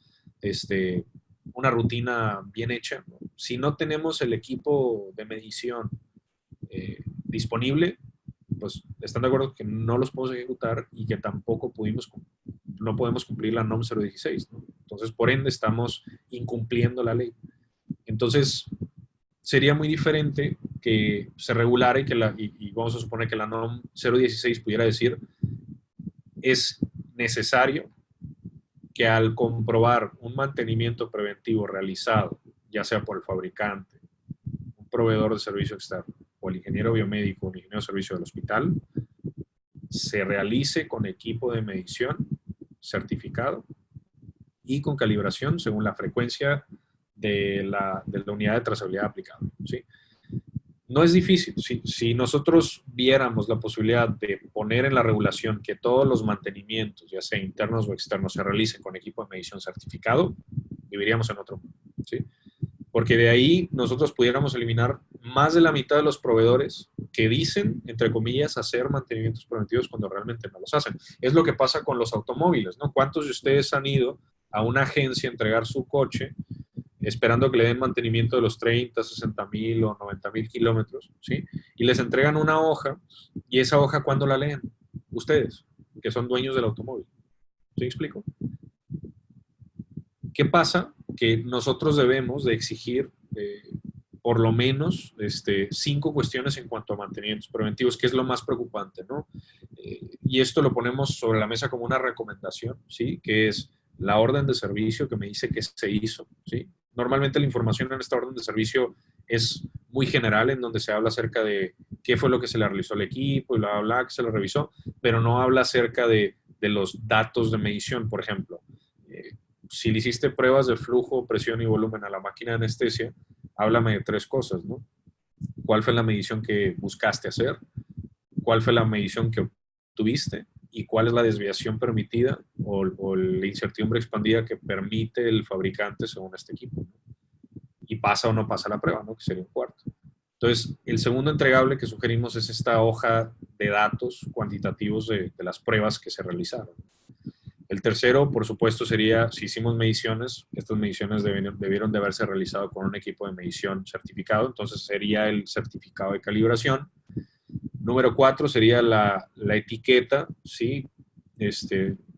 rutina bien hecha, ¿no? Si no tenemos el equipo de medición disponible, pues están de acuerdo que no los podemos ejecutar y que tampoco no podemos cumplir la NOM 016, ¿no? Entonces, por ende, estamos incumpliendo la ley. Entonces, sería muy diferente que se regulara y vamos a suponer que la NOM 016 pudiera decir, es necesario que al comprobar un mantenimiento preventivo realizado, ya sea por el fabricante, un proveedor de servicio externo, o el ingeniero biomédico o el ingeniero de servicio del hospital, se realice con equipo de medición certificado y con calibración según la frecuencia de la unidad de trazabilidad aplicada, ¿sí? No es difícil. Si nosotros viéramos la posibilidad de poner en la regulación que todos los mantenimientos, ya sea internos o externos, se realicen con equipo de medición certificado, viviríamos en otro mundo, ¿sí? Porque de ahí nosotros pudiéramos eliminar más de la mitad de los proveedores que dicen, entre comillas, hacer mantenimientos preventivos cuando realmente no los hacen. Es lo que pasa con los automóviles, ¿no? ¿Cuántos de ustedes han ido a una agencia a entregar su coche esperando que le den mantenimiento de los 30, 60,000 o 90,000 kilómetros, ¿sí? Y les entregan una hoja, y esa hoja, ¿cuándo la leen? Ustedes, que son dueños del automóvil. ¿Sí explico? ¿Qué pasa? Que nosotros debemos de exigir por lo menos 5 cuestiones en cuanto a mantenimientos preventivos, que es lo más preocupante, ¿no? Y esto lo ponemos sobre la mesa como una recomendación, ¿sí? Que es la orden de servicio que me dice que se hizo, ¿sí? Normalmente la información en esta orden de servicio es muy general, en donde se habla acerca de qué fue lo que se le realizó al equipo y bla, bla, bla, que se le revisó, pero no habla acerca de los datos de medición, por ejemplo. Si le hiciste pruebas de flujo, presión y volumen a la máquina de anestesia, háblame de 3 cosas, ¿no? ¿Cuál fue la medición que buscaste hacer? ¿Cuál fue la medición que obtuviste? ¿Y cuál es la desviación permitida o la incertidumbre expandida que permite el fabricante según este equipo? Y pasa o no pasa la prueba, ¿no? Que sería un cuarto. Entonces, el segundo entregable que sugerimos es esta hoja de datos cuantitativos de las pruebas que se realizaron. El tercero, por supuesto, sería, si hicimos mediciones, estas mediciones debieron de haberse realizado con un equipo de medición certificado, entonces sería el certificado de calibración. Número 4 sería la etiqueta, ¿sí?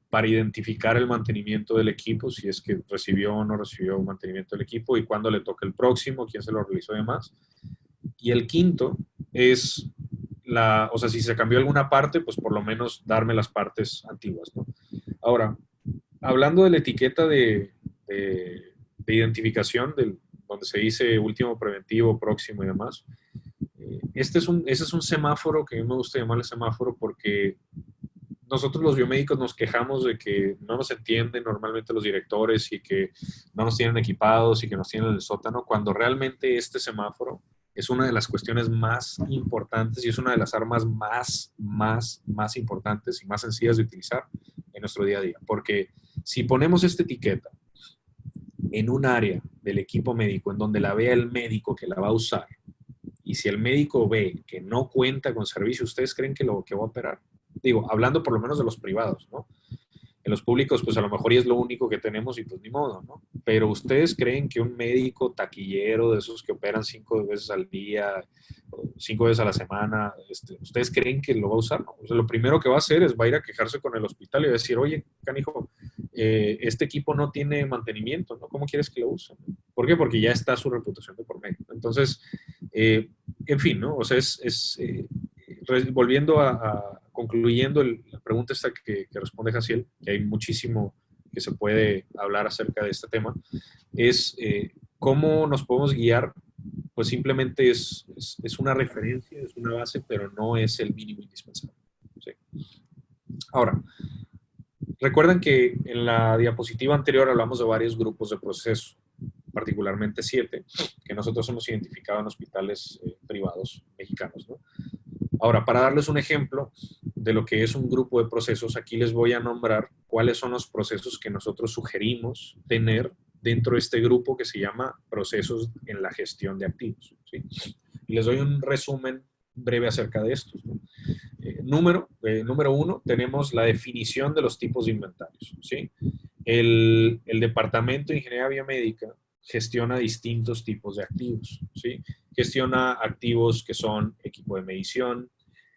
Para identificar el mantenimiento del equipo, si es que recibió o no recibió un mantenimiento del equipo y cuándo le toca el próximo, quién se lo realizó y demás. Y el quinto es o sea, si se cambió alguna parte, pues por lo menos darme las partes antiguas, ¿no? Ahora, hablando de la etiqueta de identificación, donde se dice último preventivo, próximo y demás, ese es un semáforo que a mí me gusta llamarle semáforo porque nosotros los biomédicos nos quejamos de que no nos entienden normalmente los directores y que no nos tienen equipados y que nos tienen en el sótano, cuando realmente este semáforo es una de las cuestiones más importantes y es una de las armas más importantes y más sencillas de utilizar en nuestro día a día. Porque si ponemos esta etiqueta en un área del equipo médico en donde la vea el médico que la va a usar, y si el médico ve que no cuenta con servicio, ¿ustedes creen que lo que va a operar? Digo, hablando por lo menos de los privados, ¿no? En los públicos, pues a lo mejor y es lo único que tenemos y pues ni modo, ¿no? Pero ¿ustedes creen que un médico taquillero de esos que operan 5 veces al día, 5 veces a la semana, ¿ustedes creen que lo va a usar? ¿No? O sea, lo primero que va a hacer es va a ir a quejarse con el hospital y va a decir, oye, canijo, este equipo no tiene mantenimiento, ¿no? ¿Cómo quieres que lo use? ¿Por qué? Porque ya está su reputación de por medio. Entonces, en fin, ¿no? O sea, volviendo concluyendo la pregunta esta que responde Jaciel, que hay muchísimo que se puede hablar acerca de este tema, es cómo nos podemos guiar. Pues simplemente es una referencia, es una base, pero no es el mínimo indispensable. ¿Sí? Ahora, recuerden que en la diapositiva anterior hablamos de varios grupos de procesos, particularmente 7, que nosotros hemos identificado en hospitales privados mexicanos, ¿no? Ahora, para darles un ejemplo de lo que es un grupo de procesos, aquí les voy a nombrar cuáles son los procesos que nosotros sugerimos tener dentro de este grupo que se llama procesos en la gestión de activos, ¿sí? Y les doy un resumen breve acerca de estos, ¿no? Número 1, tenemos la definición de los tipos de inventarios, ¿sí? El Departamento de Ingeniería Biomédica gestiona distintos tipos de activos, ¿sí? gestiona activos que son equipo de medición,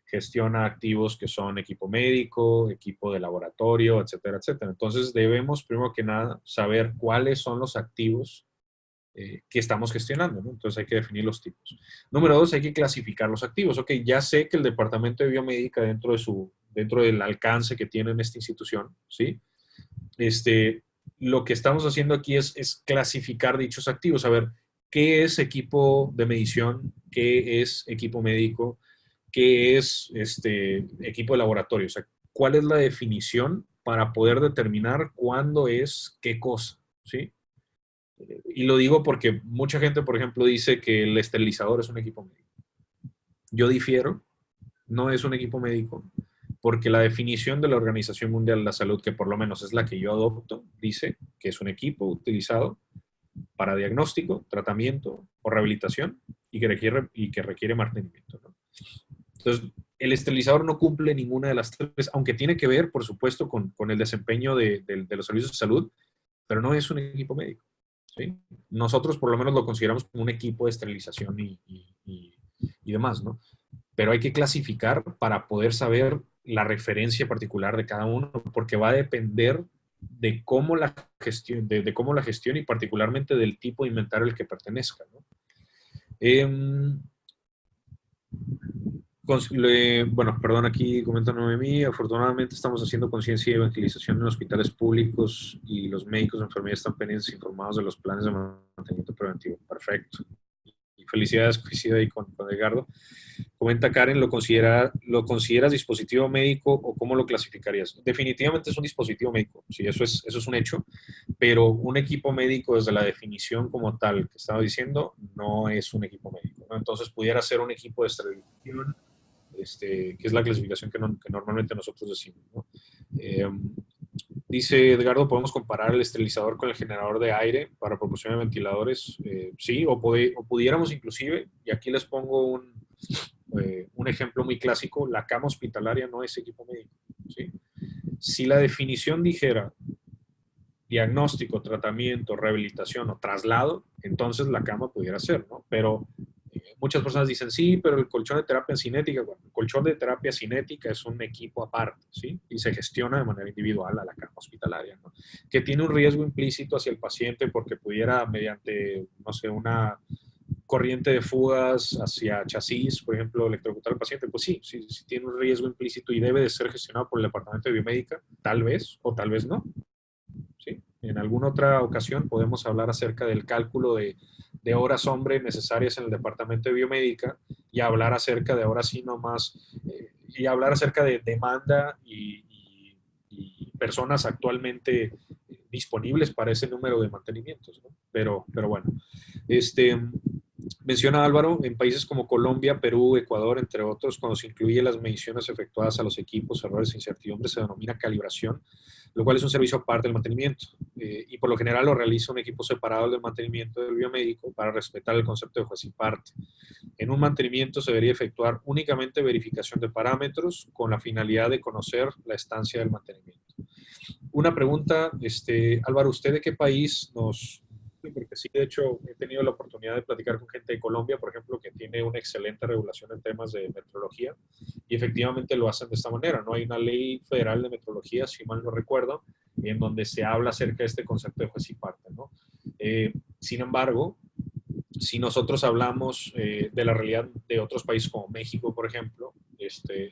gestiona activos que son equipo médico, equipo de laboratorio, etcétera, etcétera. Entonces debemos, primero que nada, saber cuáles son los activos que estamos gestionando, ¿no? Entonces hay que definir los tipos. Número dos, hay que clasificar los activos. Ok, ya sé que el departamento de biomédica dentro del alcance que tiene en esta institución, ¿sí? Lo que estamos haciendo aquí es clasificar dichos activos, saber qué es equipo de medición, qué es equipo médico, qué es equipo de laboratorio, o sea, cuál es la definición para poder determinar cuándo es qué cosa, ¿sí? Y lo digo porque mucha gente, por ejemplo, dice que el esterilizador es un equipo médico. Yo difiero, no es un equipo médico, porque la definición de la Organización Mundial de la Salud, que por lo menos es la que yo adopto, dice que es un equipo utilizado para diagnóstico, tratamiento o rehabilitación y que requiere mantenimiento, ¿no? Entonces, el esterilizador no cumple ninguna de las tres, aunque tiene que ver, por supuesto, con el desempeño de los servicios de salud, pero no es un equipo médico, ¿sí? Nosotros por lo menos lo consideramos como un equipo de esterilización y demás, ¿no? Pero hay que clasificar para poder saber la referencia particular de cada uno, porque va a depender de cómo la gestión, de cómo la gestión y particularmente del tipo de inventario al que pertenezca, ¿no? Eh, bueno, perdón, aquí comenta Noemí. Afortunadamente estamos haciendo conciencia y evangelización en hospitales públicos y los médicos de enfermería están pendientes e informados de los planes de mantenimiento preventivo. Perfecto. Y felicidades, coincido ahí con Edgardo. Comenta Karen, ¿lo consideras dispositivo médico o cómo lo clasificarías? Definitivamente es un dispositivo médico, sí, eso es un hecho, pero un equipo médico desde la definición como tal que estaba diciendo, no es un equipo médico, ¿no? Entonces pudiera ser un equipo de esterilización, que es la clasificación que normalmente nosotros decimos, ¿no? Eh, Dice Edgardo, ¿podemos comparar el esterilizador con el generador de aire para proporcionar ventiladores? Sí, o pudiéramos inclusive, y aquí les pongo un ejemplo muy clásico, la cama hospitalaria no es equipo médico, ¿sí? Si la definición dijera diagnóstico, tratamiento, rehabilitación o traslado, entonces la cama pudiera ser, ¿no? Pero muchas personas dicen, sí, pero el colchón de terapia cinética, bueno, el colchón de terapia cinética es un equipo aparte, ¿sí? Y se gestiona de manera individual a la cama hospitalaria, ¿no? Que tiene un riesgo implícito hacia el paciente porque pudiera, mediante, no sé, una corriente de fugas hacia chasis, por ejemplo, electrocutar al paciente, pues sí, sí tiene un riesgo implícito y debe de ser gestionado por el departamento de biomédica, tal vez o tal vez no, ¿sí? En alguna otra ocasión podemos hablar acerca del cálculo de horas hombre necesarias en el departamento de biomédica y hablar acerca de ahora sí nomás, y hablar acerca de demanda y personas actualmente disponibles para ese número de mantenimientos, ¿no? Pero bueno, menciona Álvaro, en países como Colombia, Perú, Ecuador, entre otros, cuando se incluye las mediciones efectuadas a los equipos, errores e incertidumbres, se denomina calibración, lo cual es un servicio aparte del mantenimiento. Y por lo general lo realiza un equipo separado del mantenimiento del biomédico para respetar el concepto de juez y parte. En un mantenimiento se debería efectuar únicamente verificación de parámetros con la finalidad de conocer la estancia del mantenimiento. Una pregunta, Álvaro, ¿usted de qué país nos...? Porque sí, de hecho, he tenido la oportunidad de platicar con gente de Colombia, por ejemplo, que tiene una excelente regulación en temas de metrología y efectivamente lo hacen de esta manera, ¿no? Hay una ley federal de metrología, si mal no recuerdo, en donde se habla acerca de este concepto de juez y parte, ¿no? Sin embargo, si nosotros hablamos de la realidad de otros países como México, por ejemplo,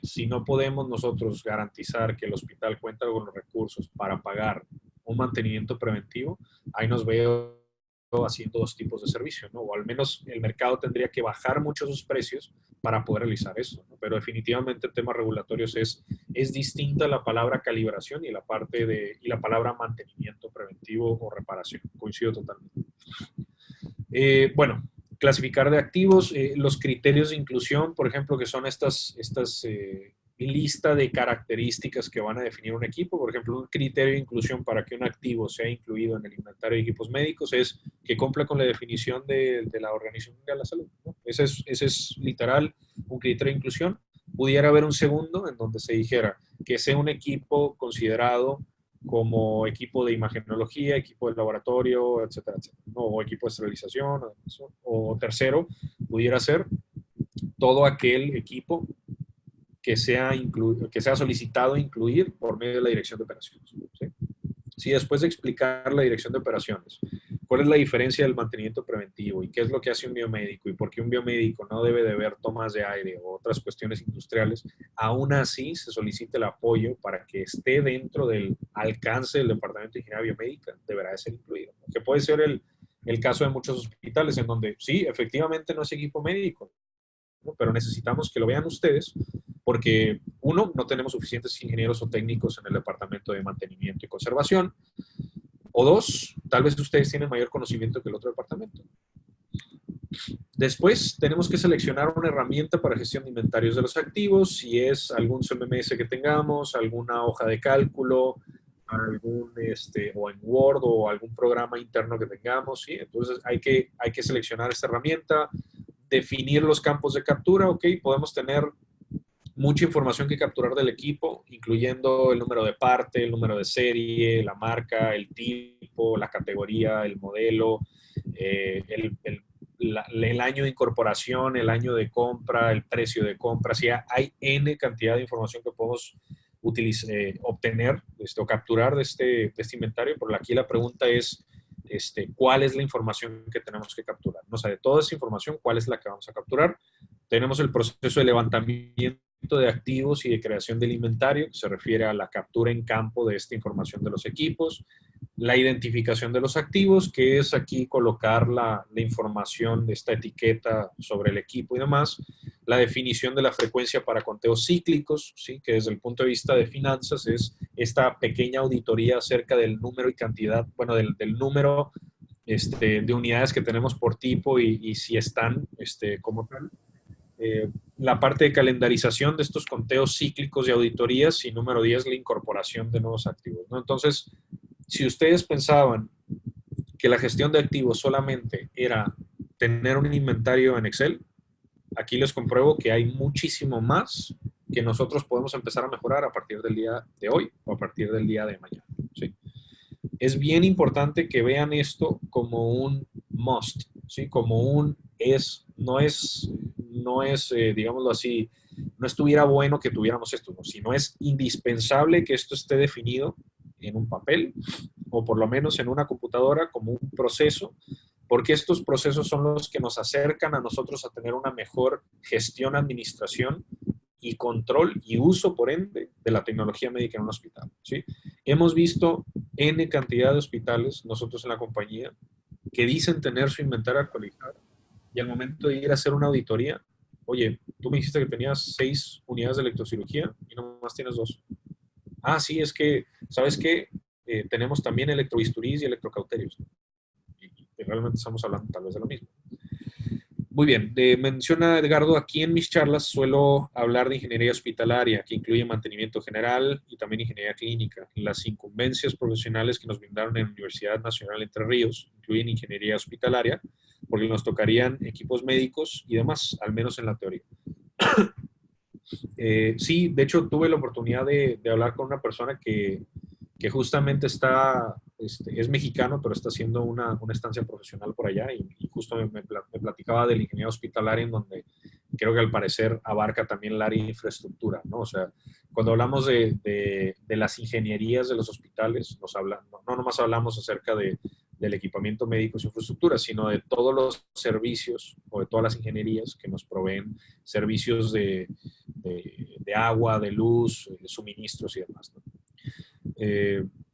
si no podemos nosotros garantizar que el hospital cuenta con los recursos para pagar un mantenimiento preventivo, ahí nos veo haciendo dos tipos de servicio, ¿no? O al menos el mercado tendría que bajar mucho sus precios para poder realizar eso, ¿no? Pero definitivamente en temas regulatorios es distinta la palabra calibración y la palabra mantenimiento preventivo o reparación. Coincido totalmente. Bueno, clasificar de activos, los criterios de inclusión, por ejemplo, que son estas lista de características que van a definir un equipo. Por ejemplo, un criterio de inclusión para que un activo sea incluido en el inventario de equipos médicos es que cumpla con la definición de la Organización Mundial de la Salud, ¿no? Ese es literal un criterio de inclusión. Pudiera haber un segundo en donde se dijera que sea un equipo considerado como equipo de imagenología, equipo de laboratorio, etcétera, etcétera, ¿no? O equipo de esterilización, o tercero, pudiera ser todo aquel equipo que sea solicitado incluir por medio de la dirección de operaciones. ¿Sí? Si después de explicar la dirección de operaciones, cuál es la diferencia del mantenimiento preventivo y qué es lo que hace un biomédico y por qué un biomédico no debe de ver tomas de aire o otras cuestiones industriales, aún así se solicita el apoyo para que esté dentro del alcance del Departamento de Ingeniería Biomédica, deberá de ser incluido. Que puede ser el caso de muchos hospitales en donde sí, efectivamente no es equipo médico, ¿no? Pero necesitamos que lo vean ustedes porque, uno, no tenemos suficientes ingenieros o técnicos en el departamento de mantenimiento y conservación, o dos, tal vez ustedes tienen mayor conocimiento que el otro departamento. Después tenemos que seleccionar una herramienta para gestión de inventarios de los activos, si es algún CMS que tengamos, alguna hoja de cálculo, algún, o en Word o algún programa interno que tengamos, ¿sí? Entonces hay que seleccionar esta herramienta, definir los campos de captura, ¿ok? Podemos tener mucha información que capturar del equipo, incluyendo el número de parte, el número de serie, la marca, el tipo, la categoría, el modelo, el año de incorporación, el año de compra, el precio de compra. O sea, hay N cantidad de información que podemos obtener o capturar de este inventario, pero aquí la pregunta es cuál es la información que tenemos que capturar. O sea, de toda esa información, ¿cuál es la que vamos a capturar? Tenemos el proceso de levantamiento de activos y de creación del inventario, que se refiere a la captura en campo de esta información de los equipos, la identificación de los activos, que es aquí colocar la información de esta etiqueta sobre el equipo y demás, la definición de la frecuencia para conteos cíclicos, ¿sí? Que desde el punto de vista de finanzas es esta pequeña auditoría acerca del número y cantidad, bueno, del número de unidades que tenemos por tipo y si están como tal. La parte de calendarización de estos conteos cíclicos de auditorías y número 10, la incorporación de nuevos activos, ¿no? Entonces, si ustedes pensaban que la gestión de activos solamente era tener un inventario en Excel, aquí les compruebo que hay muchísimo más que nosotros podemos empezar a mejorar a partir del día de hoy o a partir del día de mañana. ¿Sí? Es bien importante que vean esto como un must, ¿sí? Como un no es, digámoslo así, no estuviera bueno que tuviéramos esto, ¿no? Sino es indispensable que esto esté definido en un papel o por lo menos en una computadora como un proceso, porque estos procesos son los que nos acercan a nosotros a tener una mejor gestión, administración y control y uso, por ende, de la tecnología médica en un hospital, ¿sí? Hemos visto N cantidad de hospitales, nosotros en la compañía, que dicen tener su inventario actualizado y al momento de ir a hacer una auditoría, oye, tú me dijiste que tenías 6 unidades de electrocirugía y nomás tienes 2. Ah, sí, es que, ¿sabes qué? Tenemos también electrobisturís y electrocauterios. Y realmente estamos hablando tal vez de lo mismo. Muy bien, menciona Edgardo, aquí en mis charlas suelo hablar de ingeniería hospitalaria, que incluye mantenimiento general y también ingeniería clínica. Las incumbencias profesionales que nos brindaron en la Universidad Nacional Entre Ríos incluyen ingeniería hospitalaria, porque nos tocarían equipos médicos y demás, al menos en la teoría. Sí, de hecho tuve la oportunidad de hablar con una persona que justamente es mexicano, pero está haciendo una estancia profesional por allá y justo me platicaba del ingeniero hospitalario en donde creo que al parecer abarca también el área de infraestructura, ¿no? O sea, cuando hablamos de las ingenierías de los hospitales, no nomás hablamos acerca del equipamiento médico y infraestructura, sino de todos los servicios o de todas las ingenierías que nos proveen servicios de agua, de luz, de suministros y demás, ¿no?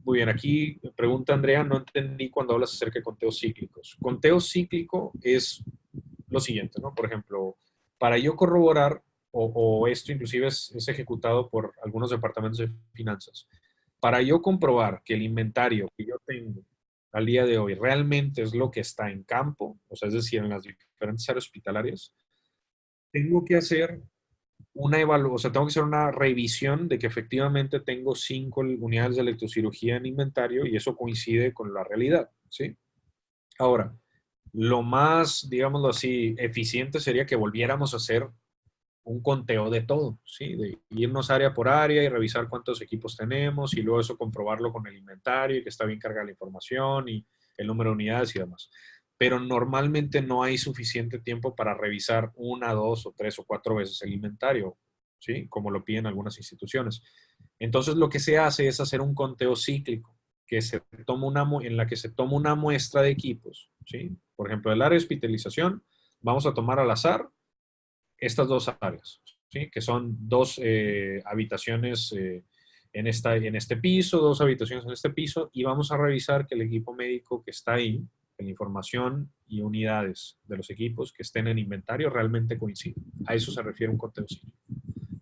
Muy bien, aquí pregunta Andrea, no entendí cuando hablas acerca de conteos cíclicos. Conteo cíclico es lo siguiente, ¿no? Por ejemplo, para yo corroborar, o esto inclusive es ejecutado por algunos departamentos de finanzas, para yo comprobar que el inventario que yo tengo al día de hoy realmente es lo que está en campo, o sea, es decir, en las diferentes áreas hospitalarias, tengo que hacer o sea, tengo que hacer una revisión de que efectivamente tengo 5 unidades de electrocirugía en inventario y eso coincide con la realidad, ¿sí? Ahora, lo más, digámoslo así, eficiente sería que volviéramos a hacer un conteo de todo, ¿sí? De irnos área por área y revisar cuántos equipos tenemos y luego eso comprobarlo con el inventario y que está bien cargada la información y el número de unidades y demás. pero normalmente no hay suficiente tiempo para revisar una, dos o tres o cuatro veces el inventario, ¿sí? Como lo piden algunas instituciones. Entonces, lo que se hace es hacer un conteo cíclico, que se toma en la que se toma una muestra de equipos, ¿sí? Por ejemplo, el área de hospitalización, vamos a tomar al azar estas dos áreas, ¿sí? Que son dos habitaciones en este piso, dos habitaciones en este piso, y vamos a revisar que el equipo médico que está ahí, que la información y unidades de los equipos que estén en inventario realmente coinciden. A eso se refiere un conteo cíclico.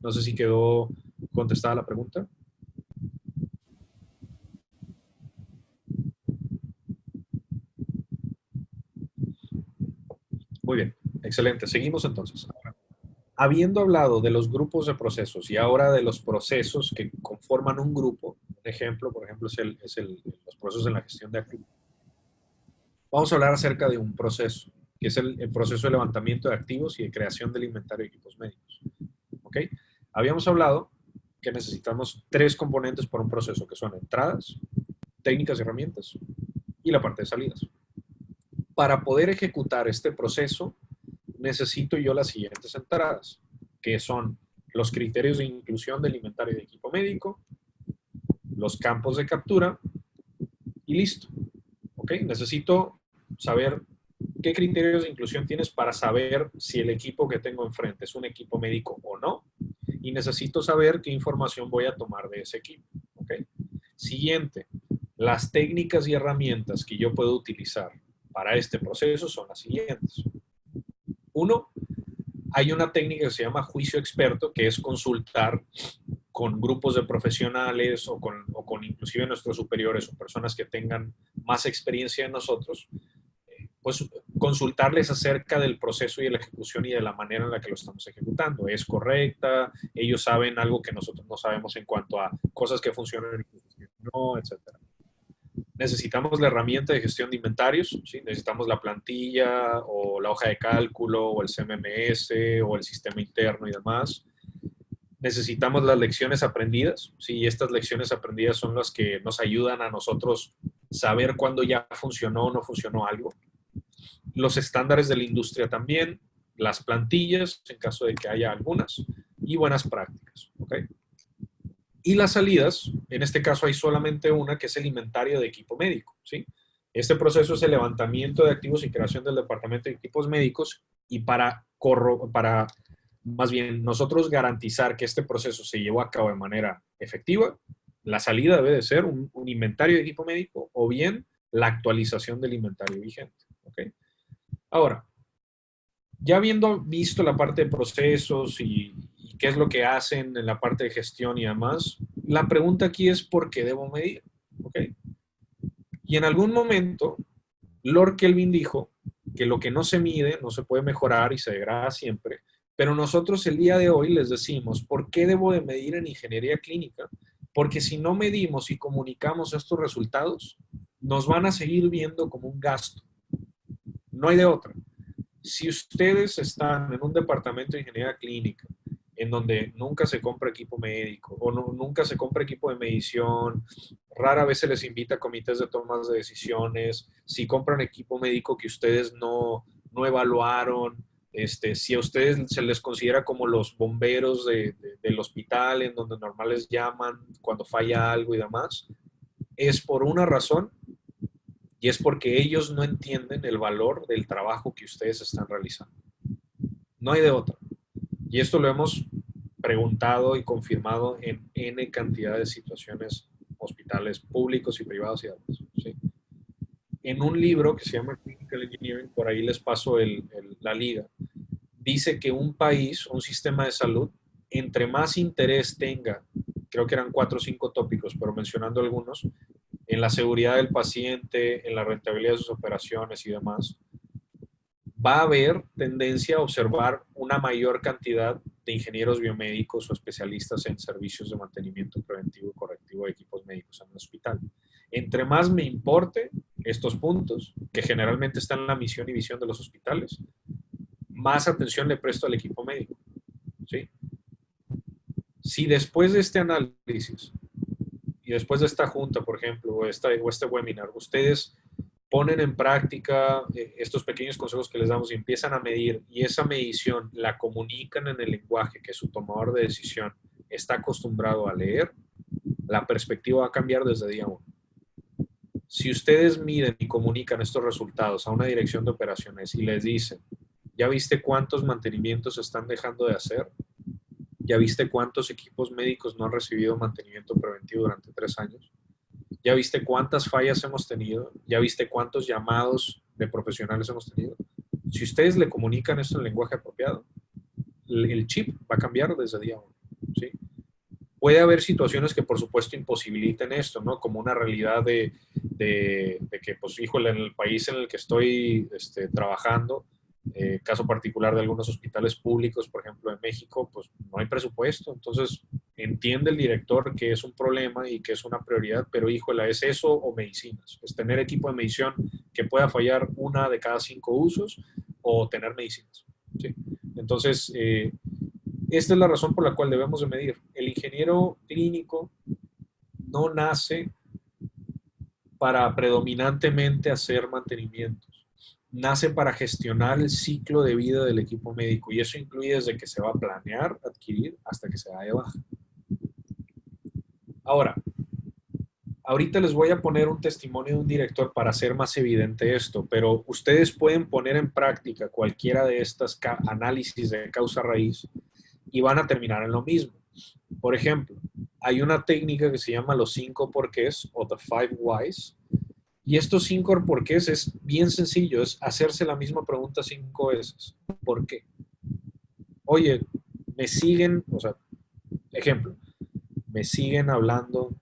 No sé si quedó contestada la pregunta. Muy bien, excelente. Seguimos entonces. Habiendo hablado de los grupos de procesos y ahora de los procesos que conforman un grupo, un ejemplo, por ejemplo, los procesos en la gestión de activos. Vamos a hablar acerca de un proceso, que es el proceso de levantamiento de activos y de creación del inventario de equipos médicos. ¿Ok? Habíamos hablado que necesitamos tres componentes para un proceso, que son entradas, técnicas y herramientas, y la parte de salidas. Para poder ejecutar este proceso, necesito yo las siguientes entradas, que son los criterios de inclusión del inventario de equipo médico, los campos de captura y listo. ¿Ok? Necesito saber qué criterios de inclusión tienes para saber si el equipo que tengo enfrente es un equipo médico o no. Y necesito saber qué información voy a tomar de ese equipo. ¿Ok? Siguiente, las técnicas y herramientas que yo puedo utilizar para este proceso son las siguientes. Uno, hay una técnica que se llama juicio experto, que es consultar con grupos de profesionales o con inclusive nuestros superiores o personas que tengan más experiencia en nosotros, pues consultarles acerca del proceso y de la ejecución y de la manera en la que lo estamos ejecutando. ¿Es correcta? Ellos saben algo que nosotros no sabemos en cuanto a cosas que funcionan y cosas que no, etcétera. Necesitamos la herramienta de gestión de inventarios, ¿sí? Necesitamos la plantilla o la hoja de cálculo o el CMMS o el sistema interno y demás. Necesitamos las lecciones aprendidas, ¿sí? Y estas lecciones aprendidas son las que nos ayudan a nosotros saber cuándo ya funcionó o no funcionó algo. Los estándares de la industria también, las plantillas, en caso de que haya algunas, y buenas prácticas, ¿ok? Y las salidas, en este caso hay solamente una, que es el inventario de equipo médico, ¿sí? Este proceso es el levantamiento de activos y creación del departamento de equipos médicos y para más bien nosotros garantizar que este proceso se llevó a cabo de manera efectiva, la salida debe de ser un inventario de equipo médico o bien la actualización del inventario vigente, ¿ok? Ahora, ya habiendo visto la parte de procesos y qué es lo que hacen en la parte de gestión y demás, la pregunta aquí es ¿por qué debo medir? ¿Ok? Y en algún momento, Lord Kelvin dijo que lo que no se mide no se puede mejorar y se degrada siempre, pero nosotros el día de hoy les decimos, ¿por qué debo de medir en ingeniería clínica? Porque si no medimos y comunicamos estos resultados, nos van a seguir viendo como un gasto. No hay de otra. Si ustedes están en un departamento de ingeniería clínica en donde nunca se compra equipo médico o nunca se compra equipo de medición, rara vez se les invita a comités de tomas de decisiones, si compran equipo médico que ustedes no evaluaron, si a ustedes se les considera como los bomberos del hospital en donde normales llaman cuando falla algo y demás, es por una razón y es porque ellos no entienden el valor del trabajo que ustedes están realizando. No hay de otra. Y esto lo hemos preguntado y confirmado en N cantidad de situaciones, hospitales públicos y privados y demás. ¿Sí? En un libro que se llama Clinical Engineering, por ahí les paso la liga, dice que un país, un sistema de salud, entre más interés tenga, creo que eran 4 o 5 tópicos, pero mencionando algunos, en la seguridad del paciente, en la rentabilidad de sus operaciones y demás, va a haber tendencia a observar una mayor cantidad de ingenieros biomédicos o especialistas en servicios de mantenimiento preventivo y correctivo de equipos médicos en el hospital. Entre más me importe estos puntos, que generalmente están en la misión y visión de los hospitales, más atención le presto al equipo médico. ¿Sí? Si después de este análisis y después de esta junta, por ejemplo, o este webinar, ustedes ponen en práctica estos pequeños consejos que les damos y empiezan a medir, y esa medición la comunican en el lenguaje que su tomador de decisión está acostumbrado a leer, la perspectiva va a cambiar desde día uno. Si ustedes miden y comunican estos resultados a una dirección de operaciones y les dicen, ¿ya viste cuántos mantenimientos están dejando de hacer? ¿Ya viste cuántos equipos médicos no han recibido mantenimiento preventivo durante 3 años? ¿Ya viste cuántas fallas hemos tenido? ¿Ya viste cuántos llamados de profesionales hemos tenido? Si ustedes le comunican esto en el lenguaje apropiado, el chip va a cambiar desde día uno, ¿sí? Puede haber situaciones que, por supuesto, imposibiliten esto, ¿no? Como una realidad de que, pues, híjole, en el país en el que estoy trabajando, caso particular de algunos hospitales públicos, por ejemplo, en México, pues no hay presupuesto. Entonces, entiende el director que es un problema y que es una prioridad, pero híjole, ¿es eso o medicinas? ¿Es tener equipo de medición que pueda fallar una de cada 5 usos o tener medicinas? ¿Sí? Entonces, esta es la razón por la cual debemos de medir. El ingeniero clínico no nace para predominantemente hacer mantenimientos. Nace para gestionar el ciclo de vida del equipo médico, y eso incluye desde que se va a planear, adquirir, hasta que se da de baja. Ahora, ahorita les voy a poner un testimonio de un director para hacer más evidente esto, pero ustedes pueden poner en práctica cualquiera de estas análisis de causa raíz y van a terminar en lo mismo. Por ejemplo, hay una técnica que se llama los 5 porqués o the 5 whys, y estos 5 porqués es bien sencillo, es hacerse la misma pregunta 5 veces. ¿Por qué? Oye, me siguen, o sea, ejemplo, me siguen hablando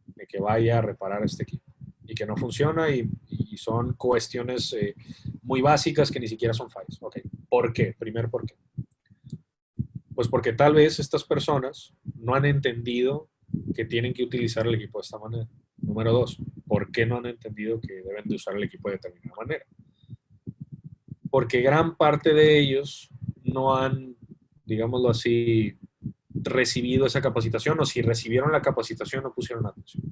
de que vaya a reparar este equipo y que no funciona, y son cuestiones muy básicas que ni siquiera son fallas. Ok, ¿por qué? Primer por qué. Pues porque tal vez estas personas no han entendido que tienen que utilizar el equipo de esta manera. Número 2, ¿por qué no han entendido que deben de usar el equipo de determinada manera? Porque gran parte de ellos no han, digámoslo así, recibido esa capacitación, o si recibieron la capacitación no pusieron atención.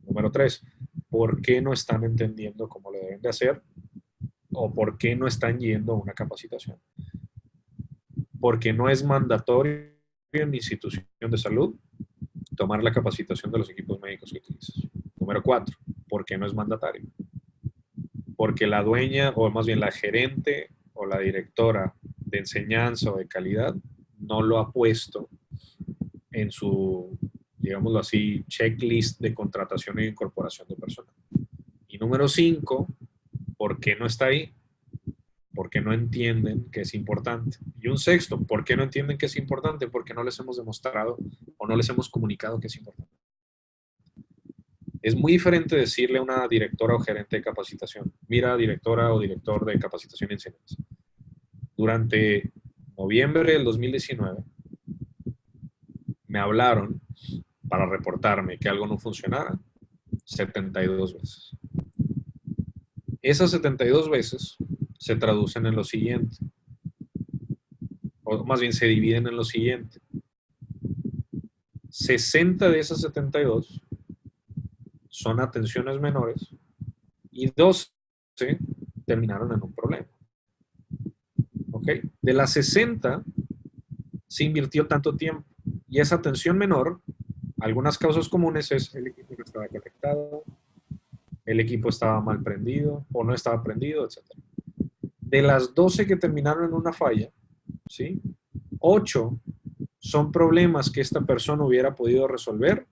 Número 3, ¿por qué no están entendiendo cómo lo deben de hacer? ¿O por qué no están yendo a una capacitación? Porque no es mandatorio en la institución de salud tomar la capacitación de los equipos médicos que utilizas. Número 4, porque no es mandatario. Porque la dueña, o más bien la gerente o la directora de enseñanza o de calidad, no lo ha puesto en su, digámoslo así, checklist de contratación e incorporación de personal. Y número 5, ¿por qué no está ahí? Porque no entienden que es importante. Y un sexto, ¿por qué no entienden que es importante? Porque no les hemos demostrado o no les hemos comunicado que es importante. Es muy diferente decirle a una directora o gerente de capacitación, mira, directora o director de capacitación y enseñanza, durante noviembre del 2019 me hablaron para reportarme que algo no funcionara 72 veces. Esas 72 veces se traducen en lo siguiente, o más bien se dividen en lo siguiente. 60 de esas 72 son atenciones menores y 12 terminaron en un problema. ¿Ok? De las 60 se invirtió tanto tiempo, y esa atención menor, algunas causas comunes es el equipo que estaba conectado, el equipo estaba mal prendido o no estaba prendido, etc. De las 12 que terminaron en una falla, ¿sí? 8 son problemas que esta persona hubiera podido resolver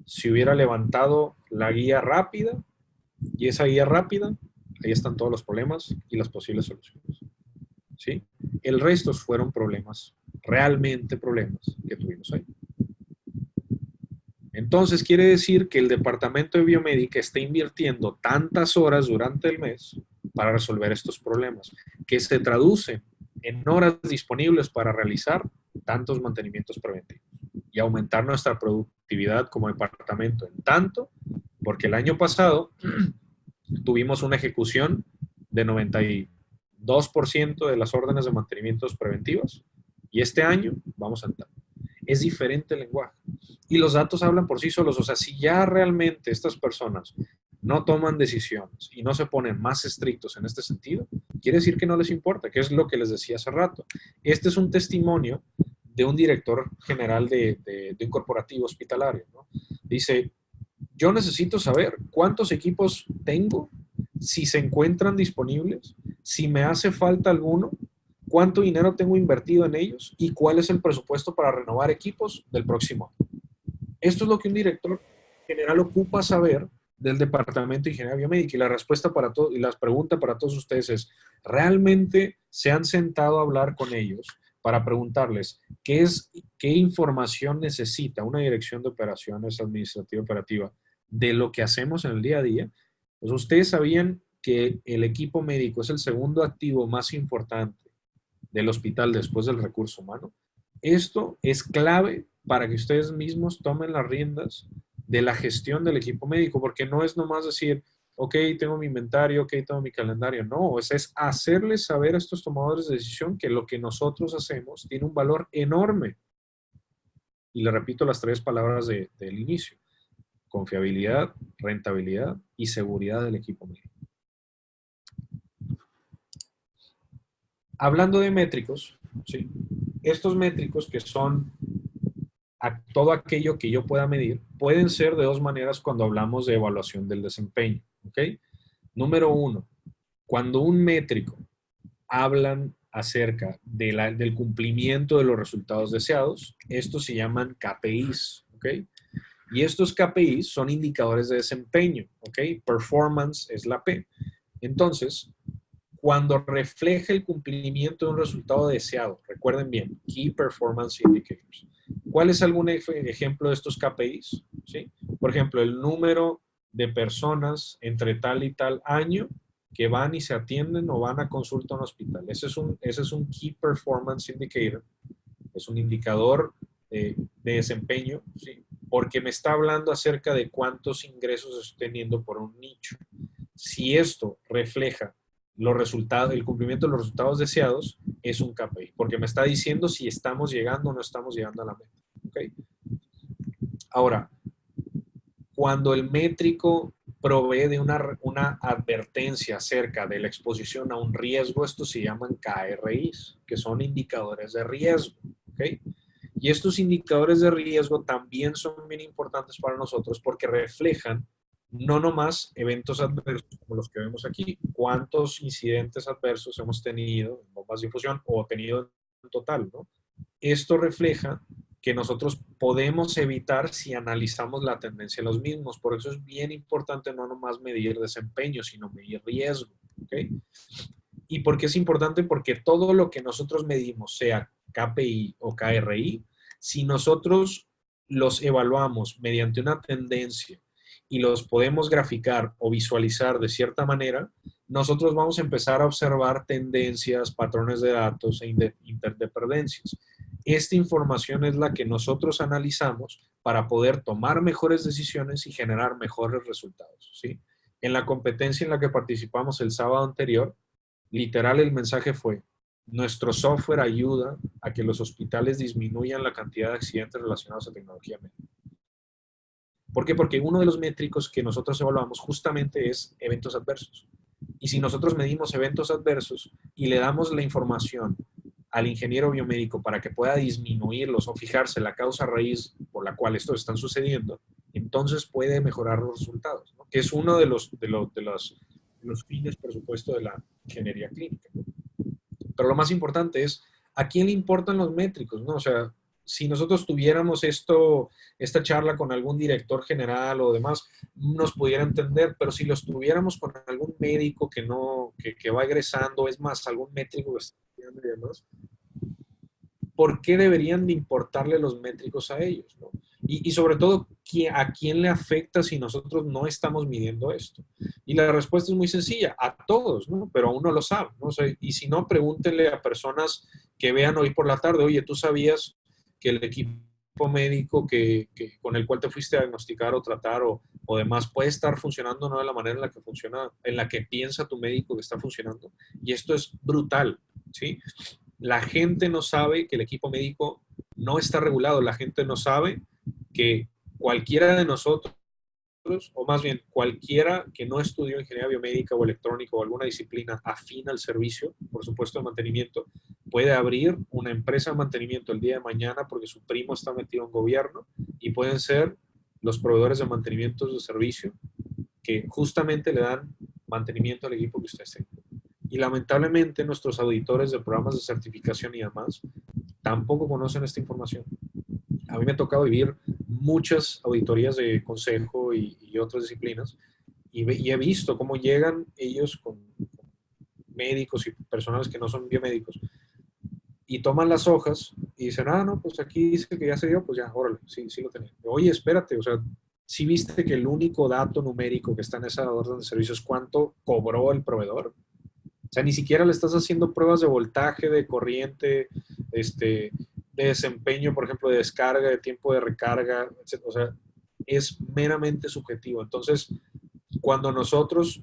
si hubiera levantado la guía rápida, y esa guía rápida, ahí están todos los problemas y las posibles soluciones, ¿sí? El resto fueron problemas, realmente problemas que tuvimos ahí. Entonces quiere decir que el departamento de biomédica está invirtiendo tantas horas durante el mes para resolver estos problemas, que se traducen en horas disponibles para realizar tantos mantenimientos preventivos y aumentar nuestra productividad como departamento en tanto, porque el año pasado tuvimos una ejecución de 92% de las órdenes de mantenimientos preventivos, y este año vamos a entrar. Es diferente el lenguaje y los datos hablan por sí solos. O sea, si ya realmente estas personas no toman decisiones y no se ponen más estrictos en este sentido, quiere decir que no les importa, que es lo que les decía hace rato. Este es un testimonio de un director general de un corporativo hospitalario, ¿no? Dice, yo necesito saber cuántos equipos tengo, si se encuentran disponibles, si me hace falta alguno, cuánto dinero tengo invertido en ellos y cuál es el presupuesto para renovar equipos del próximo año. Esto es lo que un director general ocupa saber del Departamento de Ingeniería Biomédica. Y la respuesta para todos, y la pregunta para todos ustedes es, ¿realmente se han sentado a hablar con ellos para preguntarles qué información necesita una dirección de operaciones administrativa operativa de lo que hacemos en el día a día? Pues ustedes sabían que el equipo médico es el segundo activo más importante del hospital después del recurso humano. Esto es clave para que ustedes mismos tomen las riendas de la gestión del equipo médico, porque no es nomás decir, ok, tengo mi inventario, ok, tengo mi calendario. No, es hacerles saber a estos tomadores de decisión que lo que nosotros hacemos tiene un valor enorme. Y le repito las tres palabras del inicio: confiabilidad, rentabilidad y seguridad del equipo médico. Hablando de métricos, ¿sí? Estos métricos que son a todo aquello que yo pueda medir, pueden ser de dos maneras cuando hablamos de evaluación del desempeño, ¿ok? Número uno, cuando un métrico hablan acerca del cumplimiento de los resultados deseados, estos se llaman KPIs, ¿ok? Y estos KPIs son indicadores de desempeño, ¿ok? Performance es la P. Entonces, cuando refleja el cumplimiento de un resultado deseado, recuerden bien, Key Performance Indicators. ¿Cuál es algún ejemplo de estos KPIs? ¿Sí? Por ejemplo, el número de personas entre tal y tal año que van y se atienden o van a consulta a un hospital. Ese es un Key Performance Indicator. Es un indicador de desempeño, ¿sí? Porque me está hablando acerca de cuántos ingresos estoy teniendo por un nicho. Si esto refleja los resultados, el cumplimiento de los resultados deseados, es un KPI, porque me está diciendo si estamos llegando o no estamos llegando a la meta. ¿Okay? Ahora, cuando el métrico provee de una advertencia acerca de la exposición a un riesgo, estos se llaman KRIs, que son indicadores de riesgo. ¿Okay? Y estos indicadores de riesgo también son bien importantes para nosotros porque reflejan no nomás eventos adversos como los que vemos aquí, cuántos incidentes adversos hemos tenido en bombas de infusión o tenido en total, ¿no? Esto refleja que nosotros podemos evitar si analizamos la tendencia de los mismos. Por eso es bien importante no nomás medir desempeño, sino medir riesgo, ¿ok? ¿Y por qué es importante? Porque todo lo que nosotros medimos, sea KPI o KRI, si nosotros los evaluamos mediante una tendencia y los podemos graficar o visualizar de cierta manera, nosotros vamos a empezar a observar tendencias, patrones de datos e interdependencias. Esta información es la que nosotros analizamos para poder tomar mejores decisiones y generar mejores resultados, ¿sí? En la competencia en la que participamos el sábado anterior, literal el mensaje fue: nuestro software ayuda a que los hospitales disminuyan la cantidad de accidentes relacionados a tecnología médica. ¿Por qué? Porque uno de los métricos que nosotros evaluamos justamente es eventos adversos. Y si nosotros medimos eventos adversos y le damos la información al ingeniero biomédico para que pueda disminuirlos o fijarse la causa raíz por la cual estos están sucediendo, entonces puede mejorar los resultados, ¿no? Que es uno de los fines, por supuesto, de la ingeniería clínica. Pero lo más importante es, ¿a quién le importan los métricos, no? O sea, si nosotros tuviéramos esta charla con algún director general o demás, nos pudiera entender, pero si los tuviéramos con algún médico que va egresando, es más, algún métrico que está estudiando y demás, ¿por qué deberían de importarle los métricos a ellos, ¿no? Y sobre todo, ¿a quién le afecta si nosotros no estamos midiendo esto? Y la respuesta es muy sencilla: a todos, ¿no? Pero aún no lo saben, ¿no? O sea, y si no, pregúntenle a personas que vean hoy por la tarde: oye, ¿tú sabías que el equipo médico con el cual te fuiste a diagnosticar o tratar o demás puede estar funcionando no de la manera en la que funciona, en la que piensa tu médico que está funcionando? Y esto es brutal, ¿sí? La gente no sabe que el equipo médico no está regulado, la gente no sabe que cualquiera de nosotros o más bien cualquiera que no estudió ingeniería biomédica o electrónica o alguna disciplina afín al servicio, por supuesto, de mantenimiento, puede abrir una empresa de mantenimiento el día de mañana porque su primo está metido en gobierno y pueden ser los proveedores de mantenimientos de servicio que justamente le dan mantenimiento al equipo que ustedes tengan. Y lamentablemente nuestros auditores de programas de certificación y demás tampoco conocen esta información. A mí me ha tocado vivir muchas auditorías de consejo y otras disciplinas y he visto cómo llegan ellos con médicos y personales que no son biomédicos y toman las hojas y dicen, ah, no, pues aquí dice que ya se dio, pues ya, órale, sí, sí lo tenía. Oye, espérate, o sea, si viste que el único dato numérico que está en esa orden de servicio es cuánto cobró el proveedor. O sea, ni siquiera le estás haciendo pruebas de voltaje, de corriente, de desempeño, por ejemplo, de descarga, de tiempo de recarga, etc. O sea, es meramente subjetivo. Entonces, cuando nosotros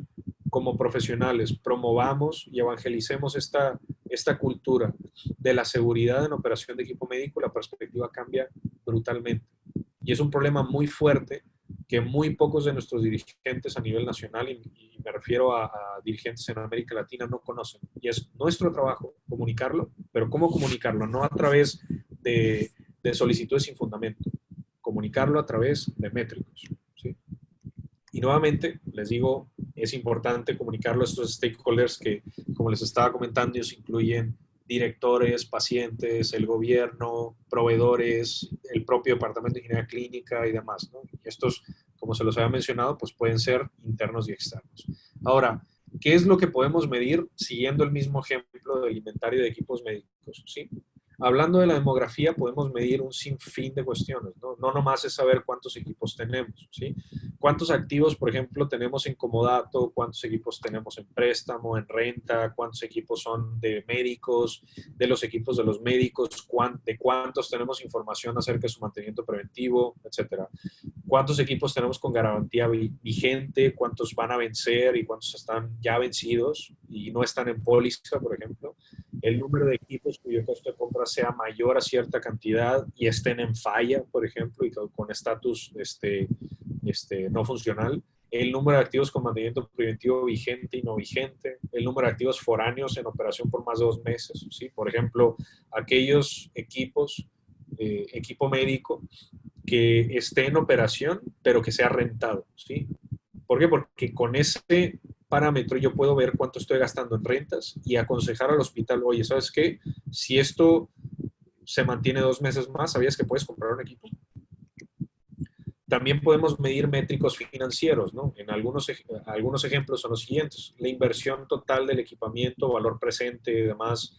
como profesionales promovamos y evangelicemos esta cultura de la seguridad en operación de equipo médico, la perspectiva cambia brutalmente. Y es un problema muy fuerte que muy pocos de nuestros dirigentes a nivel nacional, y me refiero a dirigentes en América Latina, no conocen. Y es nuestro trabajo comunicarlo, pero ¿cómo comunicarlo? No a través de solicitudes sin fundamento, comunicarlo a través de métricos. ¿Sí? Y nuevamente, les digo, es importante comunicarlo a estos stakeholders que, como les estaba comentando, ellos incluyen directores, pacientes, el gobierno, proveedores, el propio departamento de ingeniería clínica y demás, ¿no? Y estos, como se los había mencionado, pues pueden ser internos y externos. Ahora, ¿qué es lo que podemos medir siguiendo el mismo ejemplo del inventario de equipos médicos? ¿Sí? Hablando de la demografía, podemos medir un sinfín de cuestiones, ¿no? No nomás es saber cuántos equipos tenemos, ¿sí? ¿Cuántos activos, por ejemplo, tenemos en comodato? ¿Cuántos equipos tenemos en préstamo, en renta? ¿Cuántos equipos son de médicos? De los equipos de los médicos, ¿de cuántos tenemos información acerca de su mantenimiento preventivo, etcétera? ¿Cuántos equipos tenemos con garantía vigente? ¿Cuántos van a vencer y cuántos están ya vencidos y no están en póliza, por ejemplo? El número de equipos cuyo costo de compra sea mayor a cierta cantidad y estén en falla, por ejemplo, y con estatus no funcional. El número de activos con mantenimiento preventivo vigente y no vigente. El número de activos foráneos en operación por más de 2 meses. ¿Sí? Por ejemplo, aquellos equipos, equipo médico, que esté en operación, pero que sea rentado. ¿Sí? ¿Por qué? Porque con ese parámetro yo puedo ver cuánto estoy gastando en rentas y aconsejar al hospital, oye, ¿sabes qué? Si esto se mantiene 2 meses más, ¿sabías que puedes comprar un equipo? También podemos medir métricos financieros, ¿no? En algunos ejemplos son los siguientes. La inversión total del equipamiento, valor presente y demás.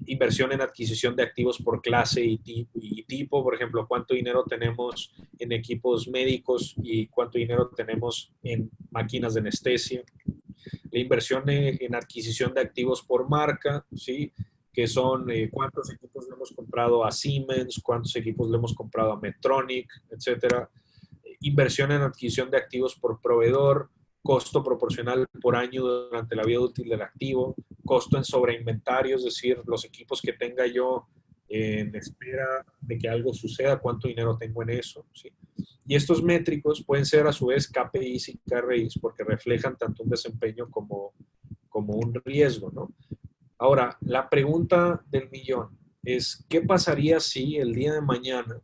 Inversión en adquisición de activos por clase y tipo. Por ejemplo, cuánto dinero tenemos en equipos médicos y cuánto dinero tenemos en máquinas de anestesia. La inversión en adquisición de activos por marca, ¿sí? Que son cuántos equipos le hemos comprado a Siemens, cuántos equipos le hemos comprado a Medtronic, etcétera. Inversión en adquisición de activos por proveedor, costo proporcional por año durante la vida útil del activo, costo en sobreinventario, es decir, los equipos que tenga yo en espera de que algo suceda, cuánto dinero tengo en eso. ¿Sí? Y estos métricos pueden ser a su vez KPIs y KRIs porque reflejan tanto un desempeño como un riesgo, ¿no? Ahora, la pregunta del millón es, ¿qué pasaría si el día de mañana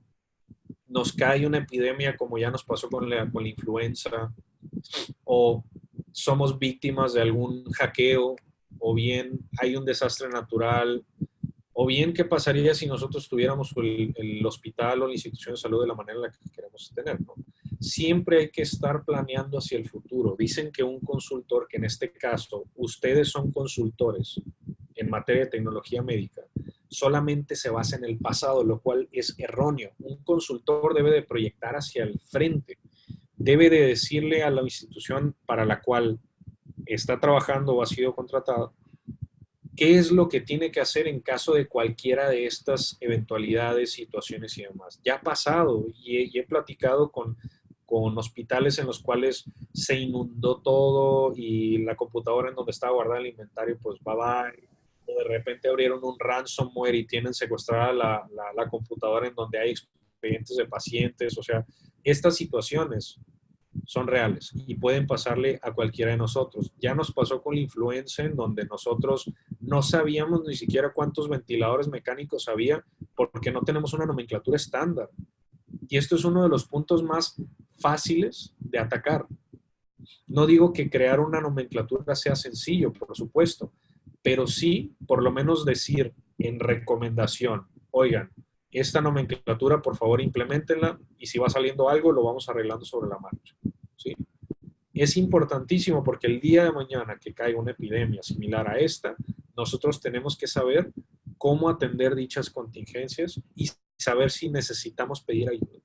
nos cae una epidemia como ya nos pasó con la influenza, o somos víctimas de algún hackeo, o bien hay un desastre natural, o bien qué pasaría si nosotros tuviéramos el hospital o la institución de salud de la manera en la que queremos tener, ¿no? Siempre hay que estar planeando hacia el futuro. Dicen que un consultor, que en este caso ustedes son consultores en materia de tecnología médica, solamente se basa en el pasado, lo cual es erróneo. Un consultor debe de proyectar hacia el frente, debe de decirle a la institución para la cual está trabajando o ha sido contratado qué es lo que tiene que hacer en caso de cualquiera de estas eventualidades, situaciones y demás. Ya ha pasado y he platicado con hospitales en los cuales se inundó todo y la computadora en donde estaba guardado el inventario, pues bye. O de repente abrieron un ransomware y tienen secuestrada la computadora en donde hay expedientes de pacientes. O sea, estas situaciones son reales y pueden pasarle a cualquiera de nosotros. Ya nos pasó con la influenza, en donde nosotros no sabíamos ni siquiera cuántos ventiladores mecánicos había porque no tenemos una nomenclatura estándar. Y esto es uno de los puntos más fáciles de atacar. No digo que crear una nomenclatura sea sencillo, por supuesto, pero sí, por lo menos decir en recomendación, oigan, esta nomenclatura, por favor, implementenla y si va saliendo algo, lo vamos arreglando sobre la marcha. ¿Sí? Es importantísimo porque el día de mañana que caiga una epidemia similar a esta, nosotros tenemos que saber cómo atender dichas contingencias y saber si necesitamos pedir ayuda.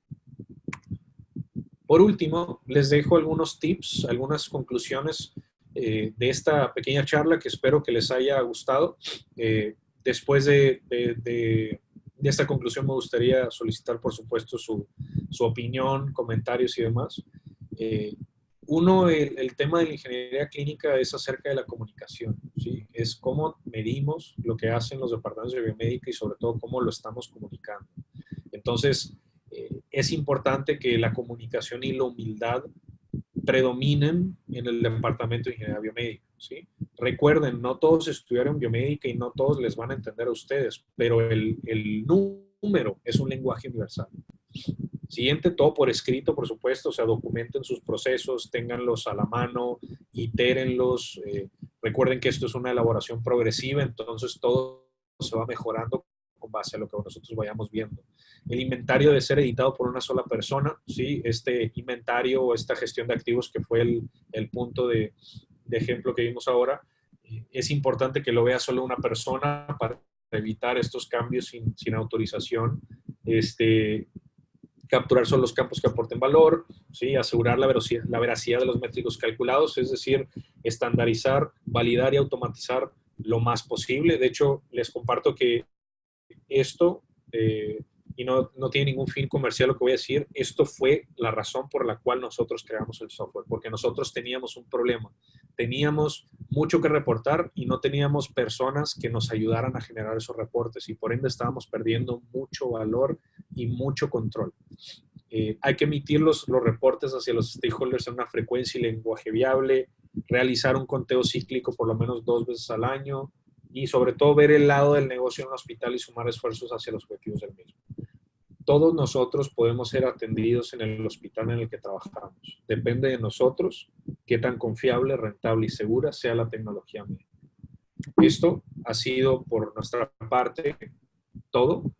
Por último, les dejo algunos tips, algunas conclusiones de esta pequeña charla que espero que les haya gustado. Después de esta conclusión me gustaría solicitar, por supuesto, su opinión, comentarios y demás. Uno, el tema de la ingeniería clínica es acerca de la comunicación, ¿sí? Es cómo medimos lo que hacen los departamentos de biomédica y sobre todo cómo lo estamos comunicando. Entonces, es importante que la comunicación y la humildad predominen en el departamento de ingeniería biomédica, ¿sí? Recuerden, no todos estudiaron biomédica y no todos les van a entender a ustedes, pero el número es un lenguaje universal. Siguiente, todo por escrito, por supuesto, o sea, documenten sus procesos, ténganlos a la mano, itérenlos. Recuerden que esto es una elaboración progresiva, entonces todo se va mejorando con base a lo que nosotros vayamos viendo. El inventario debe ser editado por una sola persona, ¿sí? Este inventario o esta gestión de activos que fue el punto de ejemplo que vimos ahora, es importante que lo vea solo una persona para evitar estos cambios sin autorización. Capturar solo los campos que aporten valor, ¿sí? Asegurar la veracidad de los métricos calculados, es decir, estandarizar, validar y automatizar lo más posible. De hecho, les comparto que esto, y no tiene ningún fin comercial lo que voy a decir, esto fue la razón por la cual nosotros creamos el software, porque nosotros teníamos un problema. Teníamos mucho que reportar y no teníamos personas que nos ayudaran a generar esos reportes y por ende estábamos perdiendo mucho valor y mucho control. Hay que emitir los reportes hacia los stakeholders en una frecuencia y lenguaje viable, realizar un conteo cíclico por lo menos 2 veces al año y sobre todo ver el lado del negocio en un hospital y sumar esfuerzos hacia los objetivos del mismo. Todos nosotros podemos ser atendidos en el hospital en el que trabajamos. Depende de nosotros qué tan confiable, rentable y segura sea la tecnología médica. Esto ha sido por nuestra parte todo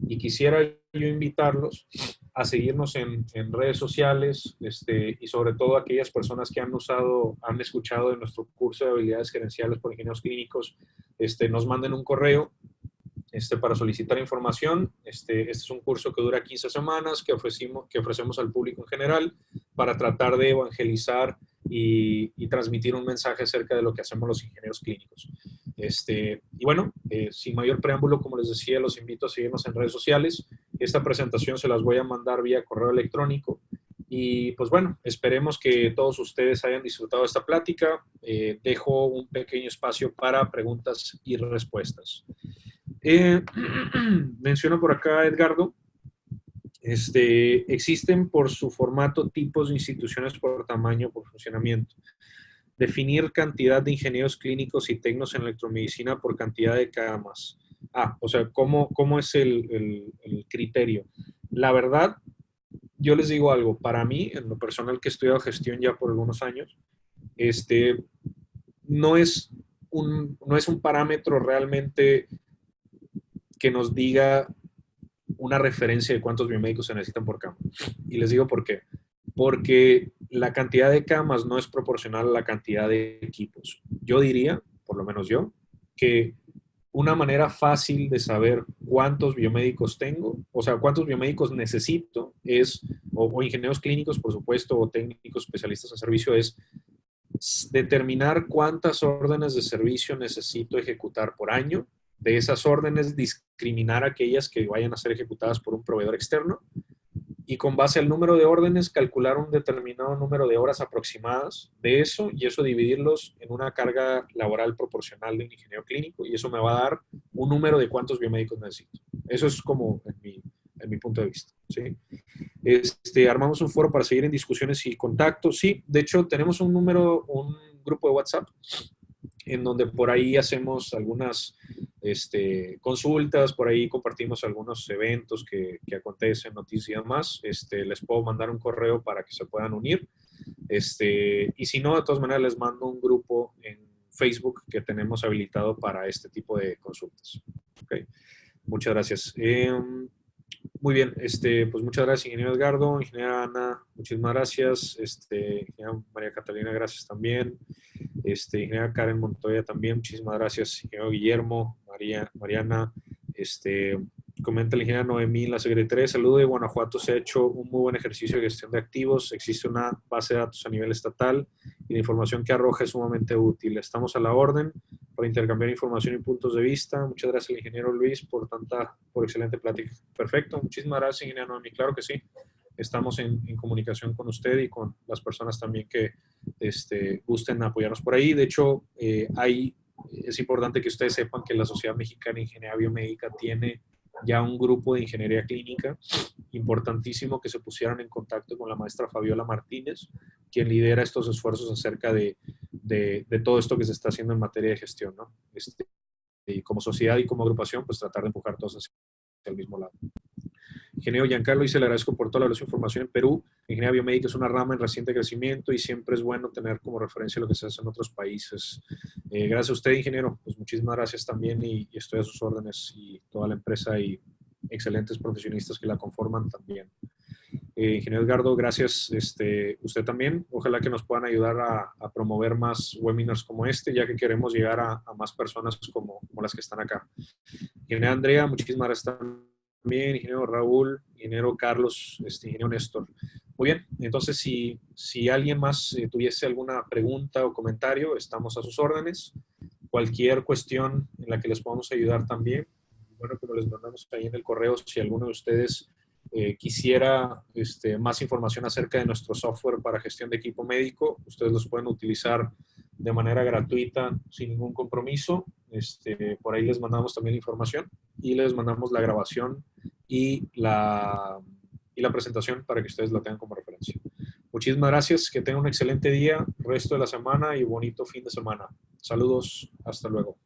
y quisiera yo invitarlos a seguirnos en redes sociales y sobre todo aquellas personas que han escuchado de nuestro curso de habilidades gerenciales por ingenieros clínicos, nos manden un correo para solicitar información. Este es un curso que dura 15 semanas que ofrecemos al público en general para tratar de evangelizar y transmitir un mensaje acerca de lo que hacemos los ingenieros clínicos. Y bueno, sin mayor preámbulo, como les decía, los invito a seguirnos en redes sociales. Esta presentación se las voy a mandar vía correo electrónico. Y pues bueno, esperemos que todos ustedes hayan disfrutado de esta plática. Dejo un pequeño espacio para preguntas y respuestas. Menciona por acá Edgardo, existen por su formato tipos de instituciones por tamaño, por funcionamiento. Definir cantidad de ingenieros clínicos y técnicos en electromedicina por cantidad de camas. O sea, ¿cómo es el criterio? La verdad, yo les digo algo, para mí, en lo personal que he estudiado gestión ya por algunos años, no es un parámetro realmente que nos diga una referencia de cuántos biomédicos se necesitan por cama. Y les digo por qué. Porque la cantidad de camas no es proporcional a la cantidad de equipos. Yo diría, por lo menos yo, que una manera fácil de saber cuántos biomédicos tengo, o sea, cuántos biomédicos necesito o ingenieros clínicos, por supuesto, o técnicos especialistas en servicio, es determinar cuántas órdenes de servicio necesito ejecutar por año. De esas órdenes, discriminar aquellas que vayan a ser ejecutadas por un proveedor externo y con base al número de órdenes calcular un determinado número de horas aproximadas de eso y eso dividirlos en una carga laboral proporcional de un ingeniero clínico y eso me va a dar un número de cuántos biomédicos necesito. Eso es como en mi punto de vista, ¿sí? Armamos un foro para seguir en discusiones y contactos. Sí, de hecho, tenemos un grupo de WhatsApp en donde por ahí hacemos algunas consultas, por ahí compartimos algunos eventos que acontecen, noticias y demás. Les puedo mandar un correo para que se puedan unir. Y si no, de todas maneras, les mando un grupo en Facebook que tenemos habilitado para este tipo de consultas. Okay. Muchas gracias. Muy bien, pues muchas gracias, ingeniero Edgardo, ingeniera Ana, muchísimas gracias, ingeniera María Catalina, gracias también, ingeniera Karen Montoya también, muchísimas gracias, ingeniero Guillermo, Mariana, comenta la ingeniera Noemí, la secretaria de Salud de Guanajuato se ha hecho un muy buen ejercicio de gestión de activos, existe una base de datos a nivel estatal y la información que arroja es sumamente útil. Estamos a la orden para intercambiar información y puntos de vista. Muchas gracias al ingeniero Luis por excelente plática. Perfecto, muchísimas gracias, ingeniero Noemí. Claro que sí, estamos en comunicación con usted y con las personas también que gusten apoyarnos por ahí. De hecho, es importante que ustedes sepan que la Sociedad Mexicana de Ingeniería Biomédica tiene ya un grupo de ingeniería clínica importantísimo que se pusieron en contacto con la maestra Fabiola Martínez, quien lidera estos esfuerzos acerca de todo esto que se está haciendo en materia de gestión, ¿no? Y como sociedad y como agrupación, pues tratar de empujar todos hacia el mismo lado. Ingeniero Giancarlo, y se le agradezco por toda la información en Perú. Ingeniería biomédica es una rama en reciente crecimiento y siempre es bueno tener como referencia lo que se hace en otros países. Gracias a usted, ingeniero. Pues muchísimas gracias también y estoy a sus órdenes y toda la empresa y excelentes profesionistas que la conforman también. Ingeniero Edgardo, gracias. Usted también. Ojalá que nos puedan ayudar a promover más webinars como este, ya que queremos llegar a más personas como las que están acá. Ingeniero Andrea, muchísimas gracias también. Ingeniero Raúl, ingeniero Carlos, ingeniero Néstor. Muy bien, entonces si alguien más tuviese alguna pregunta o comentario, estamos a sus órdenes. Cualquier cuestión en la que les podamos ayudar también. Bueno, como les mandamos ahí en el correo, si alguno de ustedes quisiera más información acerca de nuestro software para gestión de equipo médico, ustedes los pueden utilizar de manera gratuita, sin ningún compromiso. Por ahí les mandamos también la información y les mandamos la grabación y la presentación para que ustedes la tengan como referencia. Muchísimas gracias, que tengan un excelente día, resto de la semana y bonito fin de semana. Saludos, hasta luego.